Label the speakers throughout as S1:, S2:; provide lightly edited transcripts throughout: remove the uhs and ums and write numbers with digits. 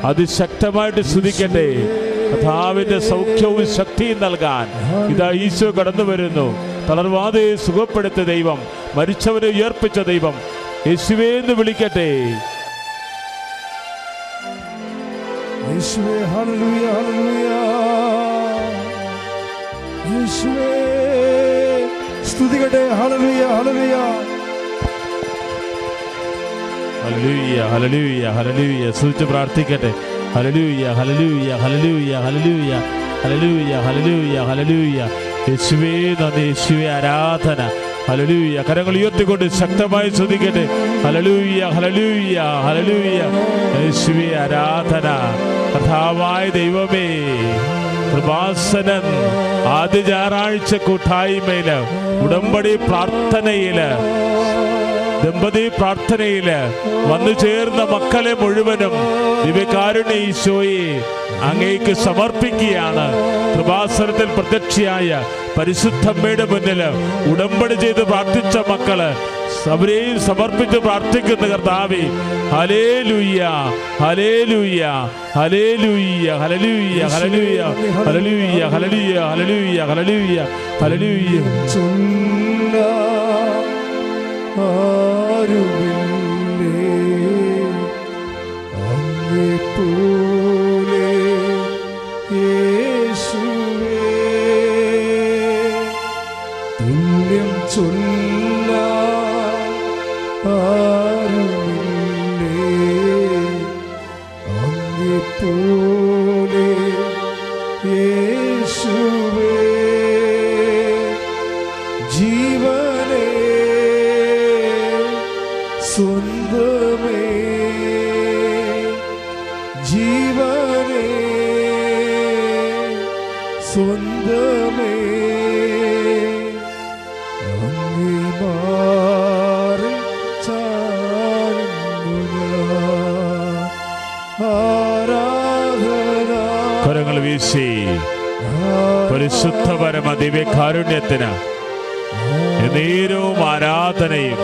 S1: അതിശക്തമായിട്ട് സ്തുതിക്കട്ടെ. കർത്താവിന്റെ സൗഖ്യവും ശക്തിയും നൽകാൻ ഇതാ ഈശോ കടന്നു വരുന്നു. തളർവാതെ സുഖപ്പെടുത്തിയ ദൈവം, മരിച്ചവരെ ഉയർപ്പിച്ച ദൈവം യേശുവേ എന്ന് വിളിക്കട്ടെ.
S2: യേശുവേ, ഹല്ലേലൂയ, ഹല്ലേലൂയ. യേശുവേ, സ്തുതിക്കട്ടെ. ഹല്ലേലൂയ, ഹല്ലേലൂയ.
S1: ഹല്ലേലൂയ, ഹല്ലേലൂയ, ഹല്ലേലൂയ. സ്തുതിച്ച് പ്രാർത്ഥിക്കട്ടെ. ഹല്ലേലൂയ, ഹല്ലേലൂയ, ഹല്ലേലൂയ, ഹല്ലേലൂയ, ഹല്ലേലൂയ, ഹല്ലേലൂയ, ഹല്ലേലൂയ. യേശുവേ നന്ദി, യേശുവേ ആരാധന. ഹല്ലേലൂയ. കരങ്ങൾ ഉയർത്തിക്കൊണ്ട് ശക്തമായി സ്തുതിക്കട്ടെ. ഹല്ലേലൂയ, ഹല്ലേലൂയ, ഹല്ലേലൂയ. യേശുവേ ആരാധന. കർത്താവായ ദൈവമേ, കൃപാസനൻ ആദ്യ ഞായറാഴ്ച കൂട്ടായ്മയില്, ഉടമ്പടി പ്രാർത്ഥനയില്, ദമ്പതി പ്രാർത്ഥനയില് വന്നു ചേർന്ന മക്കളെ മുഴുവനും ദിവ്യകാരുണ്യ ഈശോയെ അങ്ങേക്ക് സമർപ്പിക്കുകയാണ്. കൃപാസനത്തിൽ പ്രത്യക്ഷയായ പരിശുദ്ധമ്മയുടെ മുന്നിൽ ഉടമ്പടി ചെയ്ത് പ്രാർത്ഥിച്ച മക്കള് അവരെയും സമർപ്പിച്ച് പ്രാർത്ഥിക്കുന്ന കർത്താവേ, ഹല്ലേലൂയ, ഹല്ലേലൂയ, ഹല്ലേലൂയ, ഹല്ലേലൂയ, ഹല്ലേലൂയ, ഹല്ലേലൂയ, ഹല്ലേലൂയ, ഹല്ലേലൂയ, ഹല്ലേലൂയ, ഹല്ലേലൂയ.
S2: ആരുമില്ലേ അങ്ങേപ്പോലെ യേശുവേ, തുല്യം ചൊല്ലാൻ ആരുമില്ലേ അങ്ങേപ്പോലെ യേശുവേ. ജീവനേ സ്വന്തമേ, ജീവനേ സ്വന്തമേ, അങ്ങേ മാറി ചാരുന്നു ആരാധന.
S1: കരങ്ങൾ വീശി പരിശുദ്ധ പരമ ദിവ്യകാരുണ്യത്തിന് നേരവും ആരാധനയും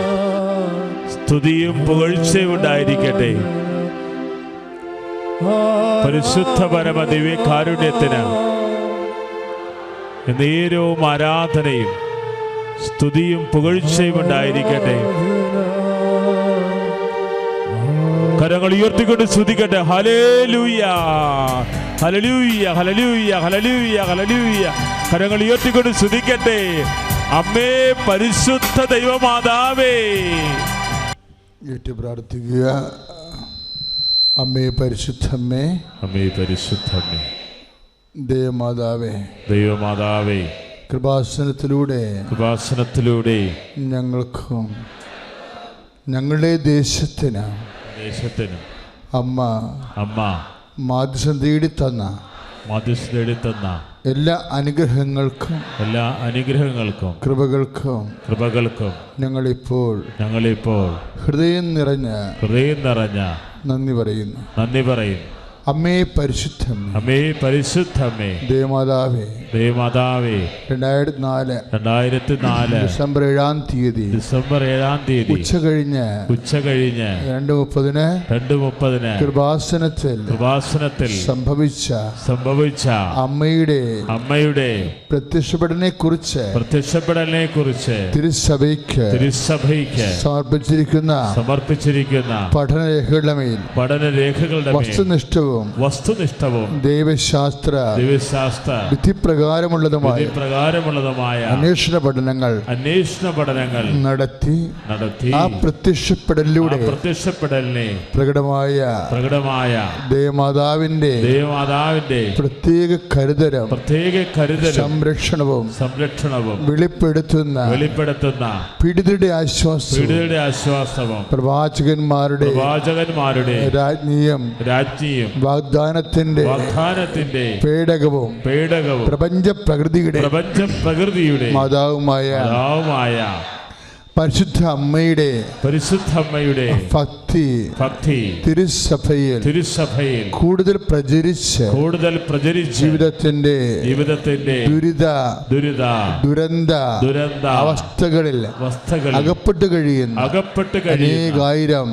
S1: സ്തുതിയും പുകഴ്ചയും ഉണ്ടായിരിക്കട്ടെ. പരിശുദ്ധ പരമ ദിവ്യകാരുണ്യത്തിന് നേരവും ആരാധനയും സ്തുതിയും പുകഴ്ചയും ഉണ്ടായിരിക്കട്ടെ. കരങ്ങൾ ഉയർത്തിക്കൊണ്ട് സ്തുതിക്കട്ടെ. ഹല്ലേലൂയ, ഹല്ലേലൂയ, ഹല്ലേലൂയ, ഹല്ലേലൂയ, ഹല്ലേലൂയ. കരങ്ങൾ ഉയർത്തിക്കൊണ്ട് സ്തുതിക്കട്ടെ. അമ്മേ പരിശുദ്ധ ദൈവമാതാവേ.
S2: ഏറ്റു പ്രാർത്ഥിക്കുക. അമ്മേ പരിശുദ്ധമ്മേ,
S1: അമ്മേ പരിശുദ്ധമ്മേ,
S2: ദൈവമാതാവേ,
S1: ദൈവമാതാവേ,
S2: കൃപാസനത്തിലൂടെ ഞങ്ങൾക്കും ഞങ്ങളുടെ ദേശത്തിനും അമ്മ മാധ്യസ്ഥം തേടി തന്ന എല്ലാ അനുഗ്രഹങ്ങൾക്കും കൃപകൾക്കും ഞങ്ങളിപ്പോൾ ഹൃദയം നിറഞ്ഞ നന്ദി പറയുന്നു. അമ്മേ പരിശുദ്ധമ്മേ, ദേവമാതാവേ, 2004 ഡിസംബർ 7-ാം തീയതി ഉച്ച കഴിഞ്ഞ് 2:30 കൃപാസനത്തിൽ സംഭവിച്ച അമ്മയുടെ പ്രത്യക്ഷപ്പെടലിനെ കുറിച്ച് തിരുസഭയ്ക്ക് സമർപ്പിച്ചിരിക്കുന്ന പഠനരേഖകളുടെ മേൽ വസ്തുനിഷ്ഠവും ദൈവശാസ്ത്ര വിധിപ്രകാരമുള്ളതുമായ അന്വേഷണ പഠനങ്ങൾ നടത്തി ആ പ്രത്യക്ഷപ്പെടലിലൂടെ പ്രകടമായ ദേവമാതാവിന്റെ പ്രത്യേക കരുതലും സംരക്ഷണവും വെളിപ്പെടുത്തുന്ന പീഡിതരുടെ ആശ്വാസവും പ്രവാചകന്മാരുടെ രാജ്ഞിയും വാഗ്ദാനത്തിന്റെ പേടകവും പ്രപഞ്ച പ്രകൃതിയുടെ മാതാവുമായ പരിശുദ്ധ അമ്മയുടെ ഭക്തി ഭക്തി തിരുസഭയിൽ കൂടുതൽ പ്രചരിച്ച് ജീവിതത്തിന്റെ ദുരന്ത അവസ്ഥകളിൽ അകപ്പെട്ട് കഴിയുന്ന അനേകായിരം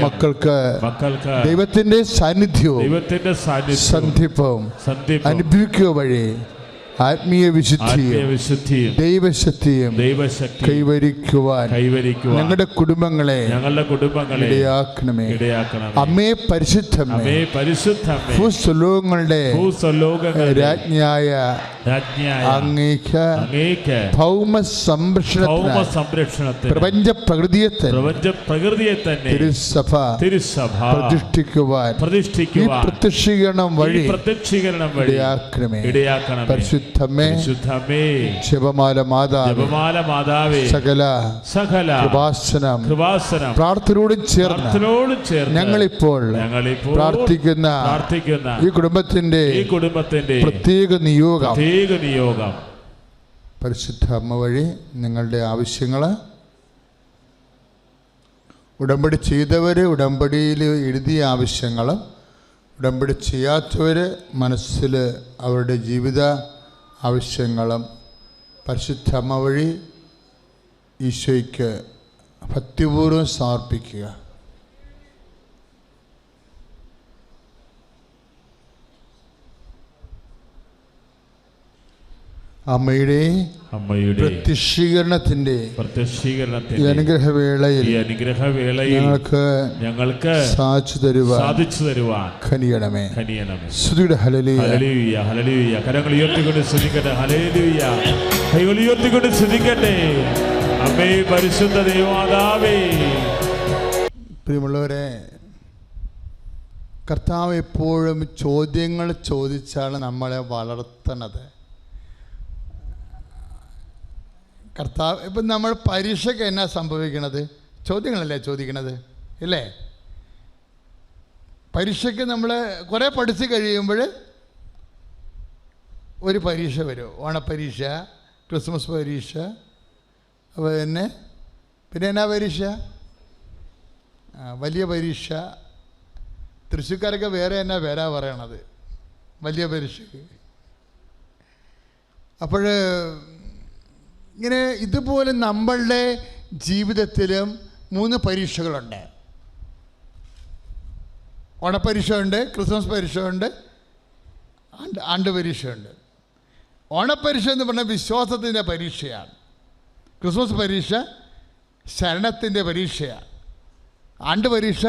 S2: മക്കൾക്ക് ദൈവത്തിന്റെ സാന്നിധ്യവും സന്ധിപ്പവും അനുഭവിക്കുക വഴി ആത്മീയ വിശുദ്ധിയും ദൈവശക്തിയും കൈവരിക്കുവാൻ ഞങ്ങളുടെ കുടുംബങ്ങളെ ഇടയാക്കണമേ. അമ്മേ പരിശുദ്ധമേ, ഭൂസ്വലോകങ്ങളുടെ രാജ്ഞിയായ അങ്ങേക്ക് ഭൗമ സംരക്ഷണത്തിന് പ്രപഞ്ച പ്രകൃതിയെ തന്നെ തിരുസഭ പ്രതിഷ്ഠിക്കുവാൻ ഈ പ്രത്യക്ഷീകരണം വഴി ഇടയാക്കണമേ. പരിശുദ്ധമേ, ജപമാല മാതാവേ, സകല കൃപാസനം പ്രാർത്ഥനയോടും ചേർന്ന് ഞങ്ങളിപ്പോൾ പ്രാർത്ഥിക്കുന്ന ഈ കുടുംബത്തിന്റെ പ്രത്യേക നിയോഗം പരിശുദ്ധ അമ്മ വഴി നിങ്ങളുടെ ആവശ്യങ്ങൾ, ഉടമ്പടി ചെയ്തവർ ഉടമ്പടിയിൽ എഴുതിയ ആവശ്യങ്ങൾ, ഉടമ്പടി ചെയ്യാത്തവർ മനസ്സിൽ അവരുടെ ജീവിത ആവശ്യങ്ങളും പരിശുദ്ധ അമ്മ വഴി ഈശോയ്ക്ക് ഭക്തിപൂർവ്വം സമർപ്പിക്കുക. അമ്മയുടെ പ്രത്യക്ഷീകരണത്തിന്റെ അനുഗ്രഹവേളയിൽ ഞങ്ങൾക്ക് സാധിച്ചു തരുവാൻ കനിയണമേ. സ്തുതിയുടെ ഹല്ലേലൂയ, ഹല്ലേലൂയ. കരങ്ങൾ ഉയർത്തിക്കൊണ്ട് സ്തുതിക്കട്ടെ. ഹല്ലേലൂയ. കൈകൾ ഉയർത്തിക്കൊണ്ട് സ്തുതിക്കട്ടെ. അമ്മേ പരിശുദ്ധ ദൈവമാതാവേ. പ്രിയമുള്ളവരെ, കർത്താവ് എപ്പോഴും ചോദ്യങ്ങൾ ചോദിച്ചാണ് നമ്മളെ വളർത്തുന്നത്. കർത്താവ് ഇപ്പം നമ്മൾ പരീക്ഷയ്ക്ക് എന്നാ സംഭവിക്കണത്? ചോദ്യങ്ങളല്ലേ ചോദിക്കണത്, ഇല്ലേ? പരീക്ഷയ്ക്ക് നമ്മൾ കുറേ പഠിച്ച് കഴിയുമ്പോൾ ഒരു പരീക്ഷ വരും. ഓണപ്പരീക്ഷ, ക്രിസ്മസ് പരീക്ഷ, അപ്പോൾ പിന്നെ എന്നാ പരീക്ഷ? വലിയ പരീക്ഷ. തൃശ്ശൂർക്കാരൊക്കെ വേറെ എന്നാ പേരാ പറയണത് വലിയ പരീക്ഷയ്ക്ക്. അപ്പോൾ ഇങ്ങനെ ഇതുപോലെ നമ്മളുടെ ജീവിതത്തിലും 3 പരീക്ഷകളുണ്ട്. ഓണപ്പരീക്ഷ ഉണ്ട്, ക്രിസ്മസ് പരീക്ഷ ഉണ്ട്, ആണ്ട് പരീക്ഷയുണ്ട്. ഓണപ്പരീക്ഷ എന്ന് പറഞ്ഞാൽ വിശ്വാസത്തിൻ്റെ പരീക്ഷയാണ്. ക്രിസ്മസ് പരീക്ഷ ശരണത്തിൻ്റെ പരീക്ഷയാണ്. ആണ്ട് പരീക്ഷ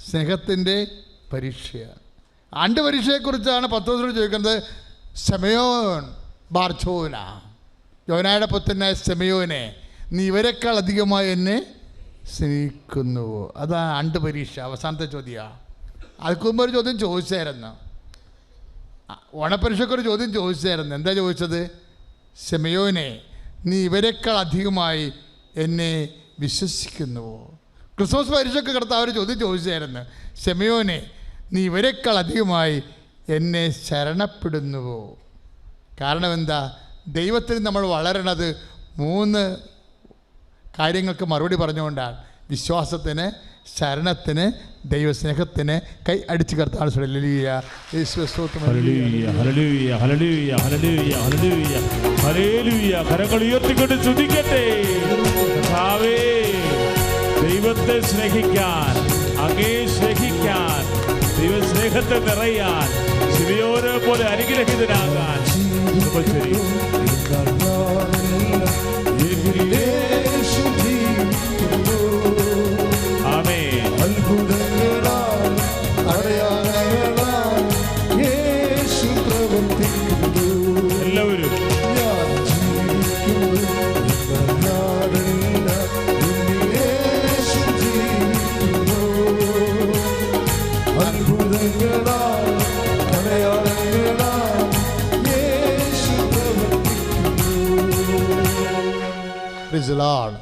S2: സ്നേഹത്തിൻ്റെ പരീക്ഷയാണ്. ആണ്ട് പരീക്ഷയെക്കുറിച്ചാണ് പത്രോസ് ചോദിക്കുന്നത്. ശമയോൻ ബാർച്ചോന, യോനായുടെ പുത്രനായ ശമയോനെ, നീ ഇവരെക്കാൾ അധികമായി എന്നെ സ്നേഹിക്കുന്നുവോ? അതാണ് ആണ്ട് പരീക്ഷ. അവസാനത്തെ ചോദ്യമാണ്. അതിന് മുമ്പ് ഒരു ചോദ്യം ചോദിച്ചായിരുന്നു. ഓണപരീക്ഷയ്ക്കൊരു ചോദ്യം ചോദിച്ചായിരുന്നു. എന്താ ചോദിച്ചത്? ശമയോനെ, നീ ഇവരെക്കാൾ അധികമായി എന്നെ വിശ്വസിക്കുന്നുവോ? ക്രിസ്മസ് പരീക്ഷയ്ക്ക് കർത്താവ് ഒരു ചോദ്യം ചോദിച്ചായിരുന്നു. ശമയോനെ, നീ ഇവരെക്കാൾ അധികമായി എന്നെ ശരണപ്പെടുന്നുവോ? കാരണം എന്താ? ദൈവത്തിൽ നമ്മൾ വളരണത് 3 കാര്യങ്ങൾക്ക് മറുപടി പറഞ്ഞുകൊണ്ടാണ്. വിശ്വാസത്തിന്, ശരണത്തിന്, ദൈവസ്നേഹത്തിന്. കൈ അടിച്ചു കർത്താവ്. ഹല്ലേലൂയ, യേശുവേ സ്തോത്രം. ഹല്ലേലൂയ, ഹല്ലേലൂയ, ഹല്ലേലൂയ, ഹല്ലേലൂയ, ഹല്ലേലൂയ, ഹല്ലേലൂയ. കരങ്ങൾ ഉയർത്തിക്കൊണ്ട് സ്തുതിക്കട്ടെ. കർത്താവേ, ദൈവത്തെ സ്നേഹിക്കാൻ, അങ്ങേ സ്നേഹിക്കാൻ, ദൈവസ്നേഹത്തെ നിറയാൻ, ശിവയോരെ പോലെ അനുഗ്രഹിതനാകാൻ എല്ലാവരും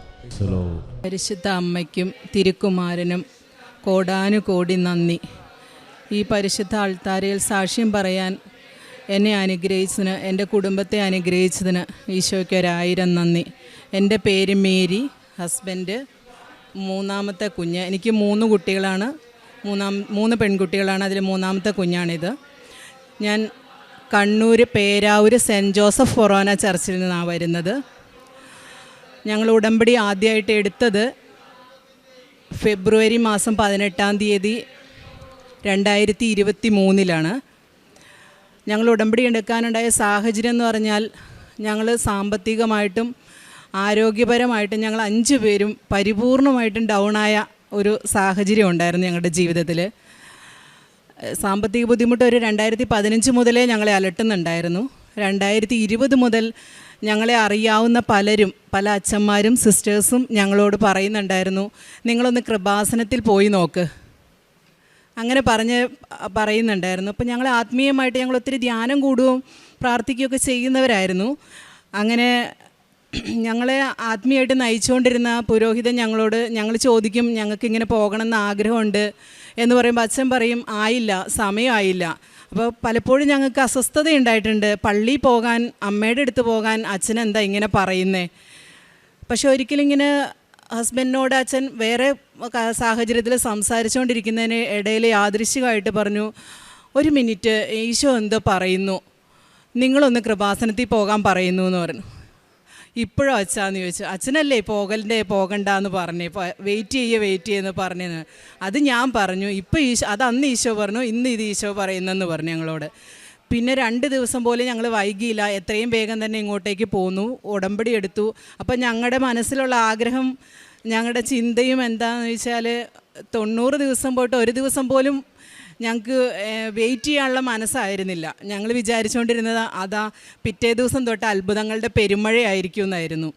S3: പരിശുദ്ധ അമ്മയ്ക്കും തിരുക്കുമാരനും കോടാനുകോടി നന്ദി. ഈ പരിശുദ്ധ അൾത്താരയിൽ സാക്ഷ്യം പറയാൻ എന്നെ അനുഗ്രഹിച്ചതിന്, എൻ്റെ കുടുംബത്തെ അനുഗ്രഹിച്ചതിന് ഈശോയ്ക്ക് 1000 നന്ദി. എൻ്റെ പേര് മേരി, ഹസ്ബൻഡ് മൂന്നാമത്തെ കുഞ്ഞ്. എനിക്ക് 3 കുട്ടികളാണ്, 3 പെൺകുട്ടികളാണ്. അതിൽ മൂന്നാമത്തെ കുഞ്ഞാണിത്. ഞാൻ കണ്ണൂർ പേരാവൂർ സെൻറ്റ് ജോസഫ് ഫൊറോന ചർച്ചിൽ നിന്നാണ് വരുന്നത്. ഞങ്ങൾ ഉടമ്പടി ആദ്യമായിട്ട് എടുത്തത് ഫെബ്രുവരി മാസം 18-ാം തീയതി 2023 ഞങ്ങൾ ഉടമ്പടി എടുക്കാനുണ്ടായ സാഹചര്യം എന്ന് പറഞ്ഞാൽ, ഞങ്ങൾ സാമ്പത്തികമായിട്ടും ആരോഗ്യപരമായിട്ടും ഞങ്ങൾ 5 പേരും പരിപൂർണമായിട്ടും ഡൗണായ ഒരു സാഹചര്യം ഉണ്ടായിരുന്നു ഞങ്ങളുടെ ജീവിതത്തിൽ. സാമ്പത്തിക ബുദ്ധിമുട്ട് ഒരു 2015 മുതലേ ഞങ്ങളെ അലട്ടുന്നുണ്ടായിരുന്നു. 2020 മുതൽ ഞങ്ങളെ അറിയാവുന്ന പലരും, പല അച്ഛന്മാരും സിസ്റ്റേഴ്സും ഞങ്ങളോട് പറയുന്നുണ്ടായിരുന്നു, നിങ്ങളൊന്ന് കൃപാസനത്തിൽ പോയി നോക്ക്, അങ്ങനെ പറയുന്നുണ്ടായിരുന്നു. അപ്പോൾ ഞങ്ങൾ ആത്മീയമായിട്ട് ഞങ്ങൾ ഒത്തിരി ധ്യാനം കൂടുകയും പ്രാർത്ഥിക്കുകയൊക്കെ ചെയ്യുന്നവരായിരുന്നു. അങ്ങനെ ഞങ്ങളെ ആത്മീയമായിട്ട് നയിച്ചുകൊണ്ടിരുന്ന പുരോഹിതൻ ഞങ്ങൾ ചോദിക്കും, ഞങ്ങൾക്കിങ്ങനെ പോകണമെന്ന് ആഗ്രഹമുണ്ട് എന്ന് പറയുമ്പോൾ അച്ഛൻ പറയും, ആയില്ല, സമയമായില്ല. അപ്പോൾ പലപ്പോഴും ഞങ്ങൾക്ക് അസ്വസ്ഥത ഉണ്ടായിട്ടുണ്ട്. പള്ളിയിൽ പോകാൻ, അമ്മയുടെ അടുത്ത് പോകാൻ അച്ഛൻ എന്താ ഇങ്ങനെ പറയുന്നേ. പക്ഷെ ഒരിക്കലും ഇങ്ങനെ ഹസ്ബൻഡിനോട് അച്ഛൻ വേറെ സാഹചര്യത്തിൽ സംസാരിച്ചുകൊണ്ടിരിക്കുന്നതിന് ഇടയിൽ യാദൃശ്ചികമായിട്ട് പറഞ്ഞു, 1 മിനിറ്റ്, ഈശോ എന്തോ പറയുന്നു, നിങ്ങളൊന്ന് കൃപാസനത്തിൽ പോകാൻ പറയുന്നു എന്ന് പറഞ്ഞു. ഇപ്പോഴോ അച്ഛാന്ന് ചോദിച്ചു. അച്ഛനല്ലേ പോകണ്ടെന്ന് പറഞ്ഞേ, വെയിറ്റ് ചെയ്യുമെന്ന് പറഞ്ഞത്. അത് ഞാൻ പറഞ്ഞു, ഇപ്പോൾ അത് അന്ന് ഈശോ പറഞ്ഞു, ഇന്ന് ഇത് ഈശോ പറയുന്നെന്ന് പറഞ്ഞു ഞങ്ങളോട്. പിന്നെ 2 ദിവസം പോലും ഞങ്ങൾ വൈകിയില്ല, എത്രയും വേഗം തന്നെ ഇങ്ങോട്ടേക്ക് പോന്നു, ഉടമ്പടി എടുത്തു. അപ്പം ഞങ്ങളുടെ മനസ്സിലുള്ള ആഗ്രഹം, ഞങ്ങളുടെ ചിന്തയും എന്താണെന്ന് വെച്ചാൽ 90 ദിവസം പോയിട്ട് 1 ദിവസം പോലും ഞങ്ങൾക്ക് വെയിറ്റ് ചെയ്യാനുള്ള മനസ്സായിരുന്നില്ല. ഞങ്ങൾ വിചാരിച്ചുകൊണ്ടിരുന്നത് അതാ പിറ്റേ ദിവസം തൊട്ട് അത്ഭുതങ്ങളുടെ പെരുമഴയായിരിക്കും എന്നായിരുന്നു.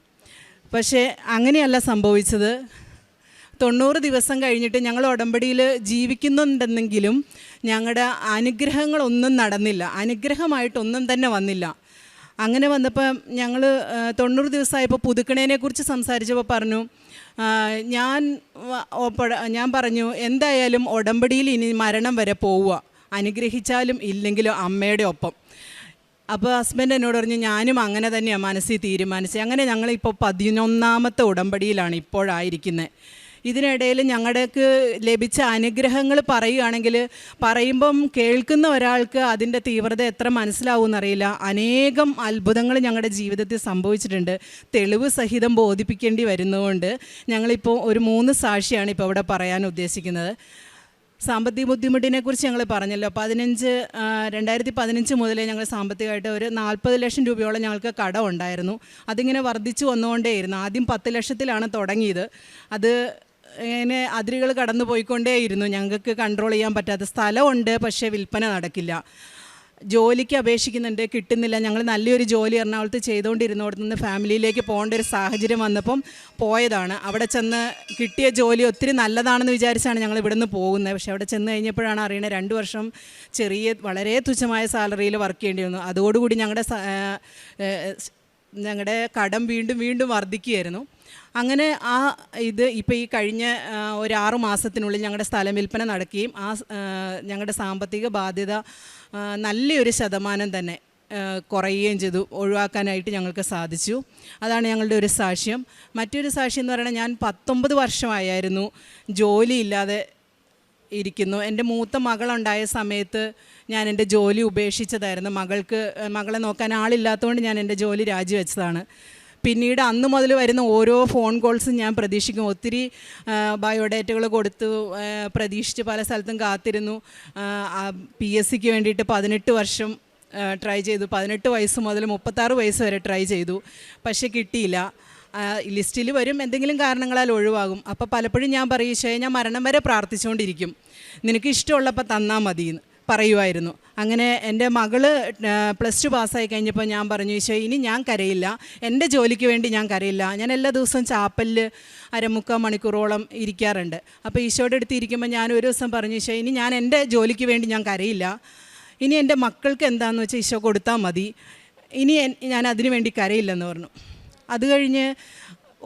S3: പക്ഷേ അങ്ങനെയല്ല സംഭവിച്ചത്. 90 ദിവസം കഴിഞ്ഞിട്ട് ഞങ്ങൾ ഉടമ്പടിയിൽ ജീവിക്കുന്നുണ്ടെന്നെങ്കിലും ഞങ്ങളുടെ അനുഗ്രഹങ്ങളൊന്നും നടന്നില്ല, അനുഗ്രഹമായിട്ടൊന്നും തന്നെ വന്നില്ല. അങ്ങനെ വന്നപ്പോൾ ഞങ്ങൾ 90 ദിവസമായപ്പോൾ പുതുക്കണേനെക്കുറിച്ച് സംസാരിച്ചപ്പോൾ പറഞ്ഞു, ഞാൻ പറഞ്ഞു, എന്തായാലും ഉടമ്പടിയിൽ ഇനി മരണം വരെ പോവുക, അനുഗ്രഹിച്ചാലും ഇല്ലെങ്കിലും അമ്മയുടെ ഒപ്പം. അപ്പോൾ ഹസ്ബൻഡ് എന്നോട് പറഞ്ഞു, ഞാനും അങ്ങനെ തന്നെയാണ് മനസ്സിൽ തീരുമാനിച്ചത്. അങ്ങനെ ഞങ്ങളിപ്പോൾ 11ാമത്തെ ഉടമ്പടിയിലാണ് ഇപ്പോഴായിരിക്കുന്നത്. ഇതിനിടയിൽ ഞങ്ങൾക്ക് ലഭിച്ച അനുഗ്രഹങ്ങൾ പറയുമ്പം കേൾക്കുന്ന ഒരാൾക്ക് അതിൻ്റെ തീവ്രത എത്ര മനസ്സിലാവുമെന്നറിയില്ല. അനേകം അത്ഭുതങ്ങൾ ഞങ്ങളുടെ ജീവിതത്തിൽ സംഭവിച്ചിട്ടുണ്ട്. തെളിവ് സഹിതം ബോധിപ്പിക്കേണ്ടി വരുന്നതുകൊണ്ട് ഞങ്ങളിപ്പോൾ ഒരു 3 സാക്ഷിയാണ് ഇപ്പോൾ ഇവിടെ പറയാൻ ഉദ്ദേശിക്കുന്നത്. സാമ്പത്തിക ബുദ്ധിമുട്ടിനെക്കുറിച്ച് ഞങ്ങൾ പറഞ്ഞല്ലോ. 2015 മുതലേ ഞങ്ങൾ സാമ്പത്തികമായിട്ട് ഒരു 40 ലക്ഷം രൂപയോളം ഞങ്ങൾക്ക് കടം ഉണ്ടായിരുന്നു. അതിങ്ങനെ വർദ്ധിച്ചു വന്നുകൊണ്ടേയിരുന്നു. ആദ്യം 10 ലക്ഷത്തിലാണ് തുടങ്ങിയത്. അത് ഇങ്ങനെ അതിരുകൾ കടന്നു പോയിക്കൊണ്ടേയിരുന്നു. ഞങ്ങൾക്ക് കൺട്രോൾ ചെയ്യാൻ പറ്റാത്ത സ്ഥലമുണ്ട്, പക്ഷേ വിൽപ്പന നടക്കില്ല. ജോലിക്ക് അപേക്ഷിക്കുന്നുണ്ട്, കിട്ടുന്നില്ല. ഞങ്ങൾ നല്ലൊരു ജോലി എറണാകുളത്ത് ചെയ്തുകൊണ്ടിരുന്നോടത്ത് നിന്ന് ഫാമിലിയിലേക്ക് പോകേണ്ട ഒരു സാഹചര്യം വന്നപ്പം പോയതാണ്. അവിടെ ചെന്ന് കിട്ടിയ ജോലി ഒത്തിരി നല്ലതാണെന്ന് വിചാരിച്ചാണ് ഞങ്ങൾ ഇവിടെ നിന്ന് പോകുന്നത്. പക്ഷേ അവിടെ ചെന്ന് കഴിഞ്ഞപ്പോഴാണ് അറിയണത് 2 വർഷം വളരെ തുച്ഛമായ സാലറിയിൽ വർക്ക് ചെയ്യേണ്ടി വന്നു. അതോടുകൂടി ഞങ്ങളുടെ കടം വീണ്ടും വർദ്ധിക്കുകയായിരുന്നു. അങ്ങനെ ഇപ്പോൾ ഈ കഴിഞ്ഞ ഒരു 6 മാസത്തിനുള്ളിൽ ഞങ്ങളുടെ സ്ഥലം വിൽപ്പന നടക്കുകയും ഞങ്ങളുടെ സാമ്പത്തിക ബാധ്യത നല്ലൊരു ശതമാനം തന്നെ കുറയുകയും ചെയ്തു. ഒഴിവാക്കാനായിട്ട് ഞങ്ങൾക്ക് സാധിച്ചു. അതാണ് ഞങ്ങളുടെ ഒരു സാക്ഷ്യം. മറ്റൊരു സാക്ഷ്യം എന്ന് പറയുന്നത്, ഞാൻ 19 വർഷമായിരുന്നു ജോലിയില്ലാതെ ഇരിക്കുന്നു. എൻ്റെ മൂത്ത മകളുണ്ടായ സമയത്ത് ഞാൻ എൻ്റെ ജോലി ഉപേക്ഷിച്ചതായിരുന്നു. മകളെ നോക്കാൻ ആളില്ലാത്തതുകൊണ്ട് ഞാൻ എൻ്റെ ജോലി രാജിവെച്ചതാണ്. പിന്നീട് അന്ന് മുതൽ വരുന്ന ഓരോ ഫോൺ കോൾസും ഞാൻ പ്രതീക്ഷിക്കും. ഒത്തിരി ബയോഡേറ്റകൾ കൊടുത്തു, പ്രതീക്ഷിച്ച് പല സ്ഥലത്തും കാത്തിരുന്നു. PSCക്ക് വേണ്ടിയിട്ട് 18 വർഷം ട്രൈ ചെയ്തു. 18 വയസ്സ് മുതൽ 36 വയസ്സ് വരെ ട്രൈ ചെയ്തു. പക്ഷേ കിട്ടിയില്ല. ലിസ്റ്റിൽ വരും, എന്തെങ്കിലും കാരണങ്ങളാൽ ഒഴിവാകും. അപ്പോൾ പലപ്പോഴും ഞാൻ പറയും, ഈശോയെ ഞാൻ മരണം വരെ പ്രാർത്ഥിച്ചുകൊണ്ടിരിക്കും, നിനക്ക് ഇഷ്ടമുള്ളപ്പോൾ തന്നാൽ മതിയെന്ന് പറയുമായിരുന്നു. അങ്ങനെ എൻ്റെ മകള് +2 പാസ്സായി കഴിഞ്ഞപ്പോൾ ഞാൻ പറഞ്ഞു, ഈശോ ഇനി ഞാൻ കരയില്ല, എൻ്റെ ജോലിക്ക് വേണ്ടി ഞാൻ കരയില്ല. ഞാൻ എല്ലാ ദിവസവും ചാപ്പലിൽ 1/4 മണിക്കൂറോളം ഇരിക്കാറുണ്ട്. അപ്പോൾ ഈശോയുടെ അടുത്ത് ഇരിക്കുമ്പോൾ ഞാൻ ഒരു ദിവസം പറഞ്ഞു, ഈശോ ഇനി ഞാൻ എൻ്റെ ജോലിക്ക് വേണ്ടി ഞാൻ കരയില്ല, ഇനി എൻ്റെ മക്കൾക്ക് എന്താണെന്ന് വെച്ചാൽ ഈശോ കൊടുത്താൽ മതി, ഇനി ഞാൻ അതിനു വേണ്ടി കരയില്ലെന്ന് പറഞ്ഞു. അത് കഴിഞ്ഞ്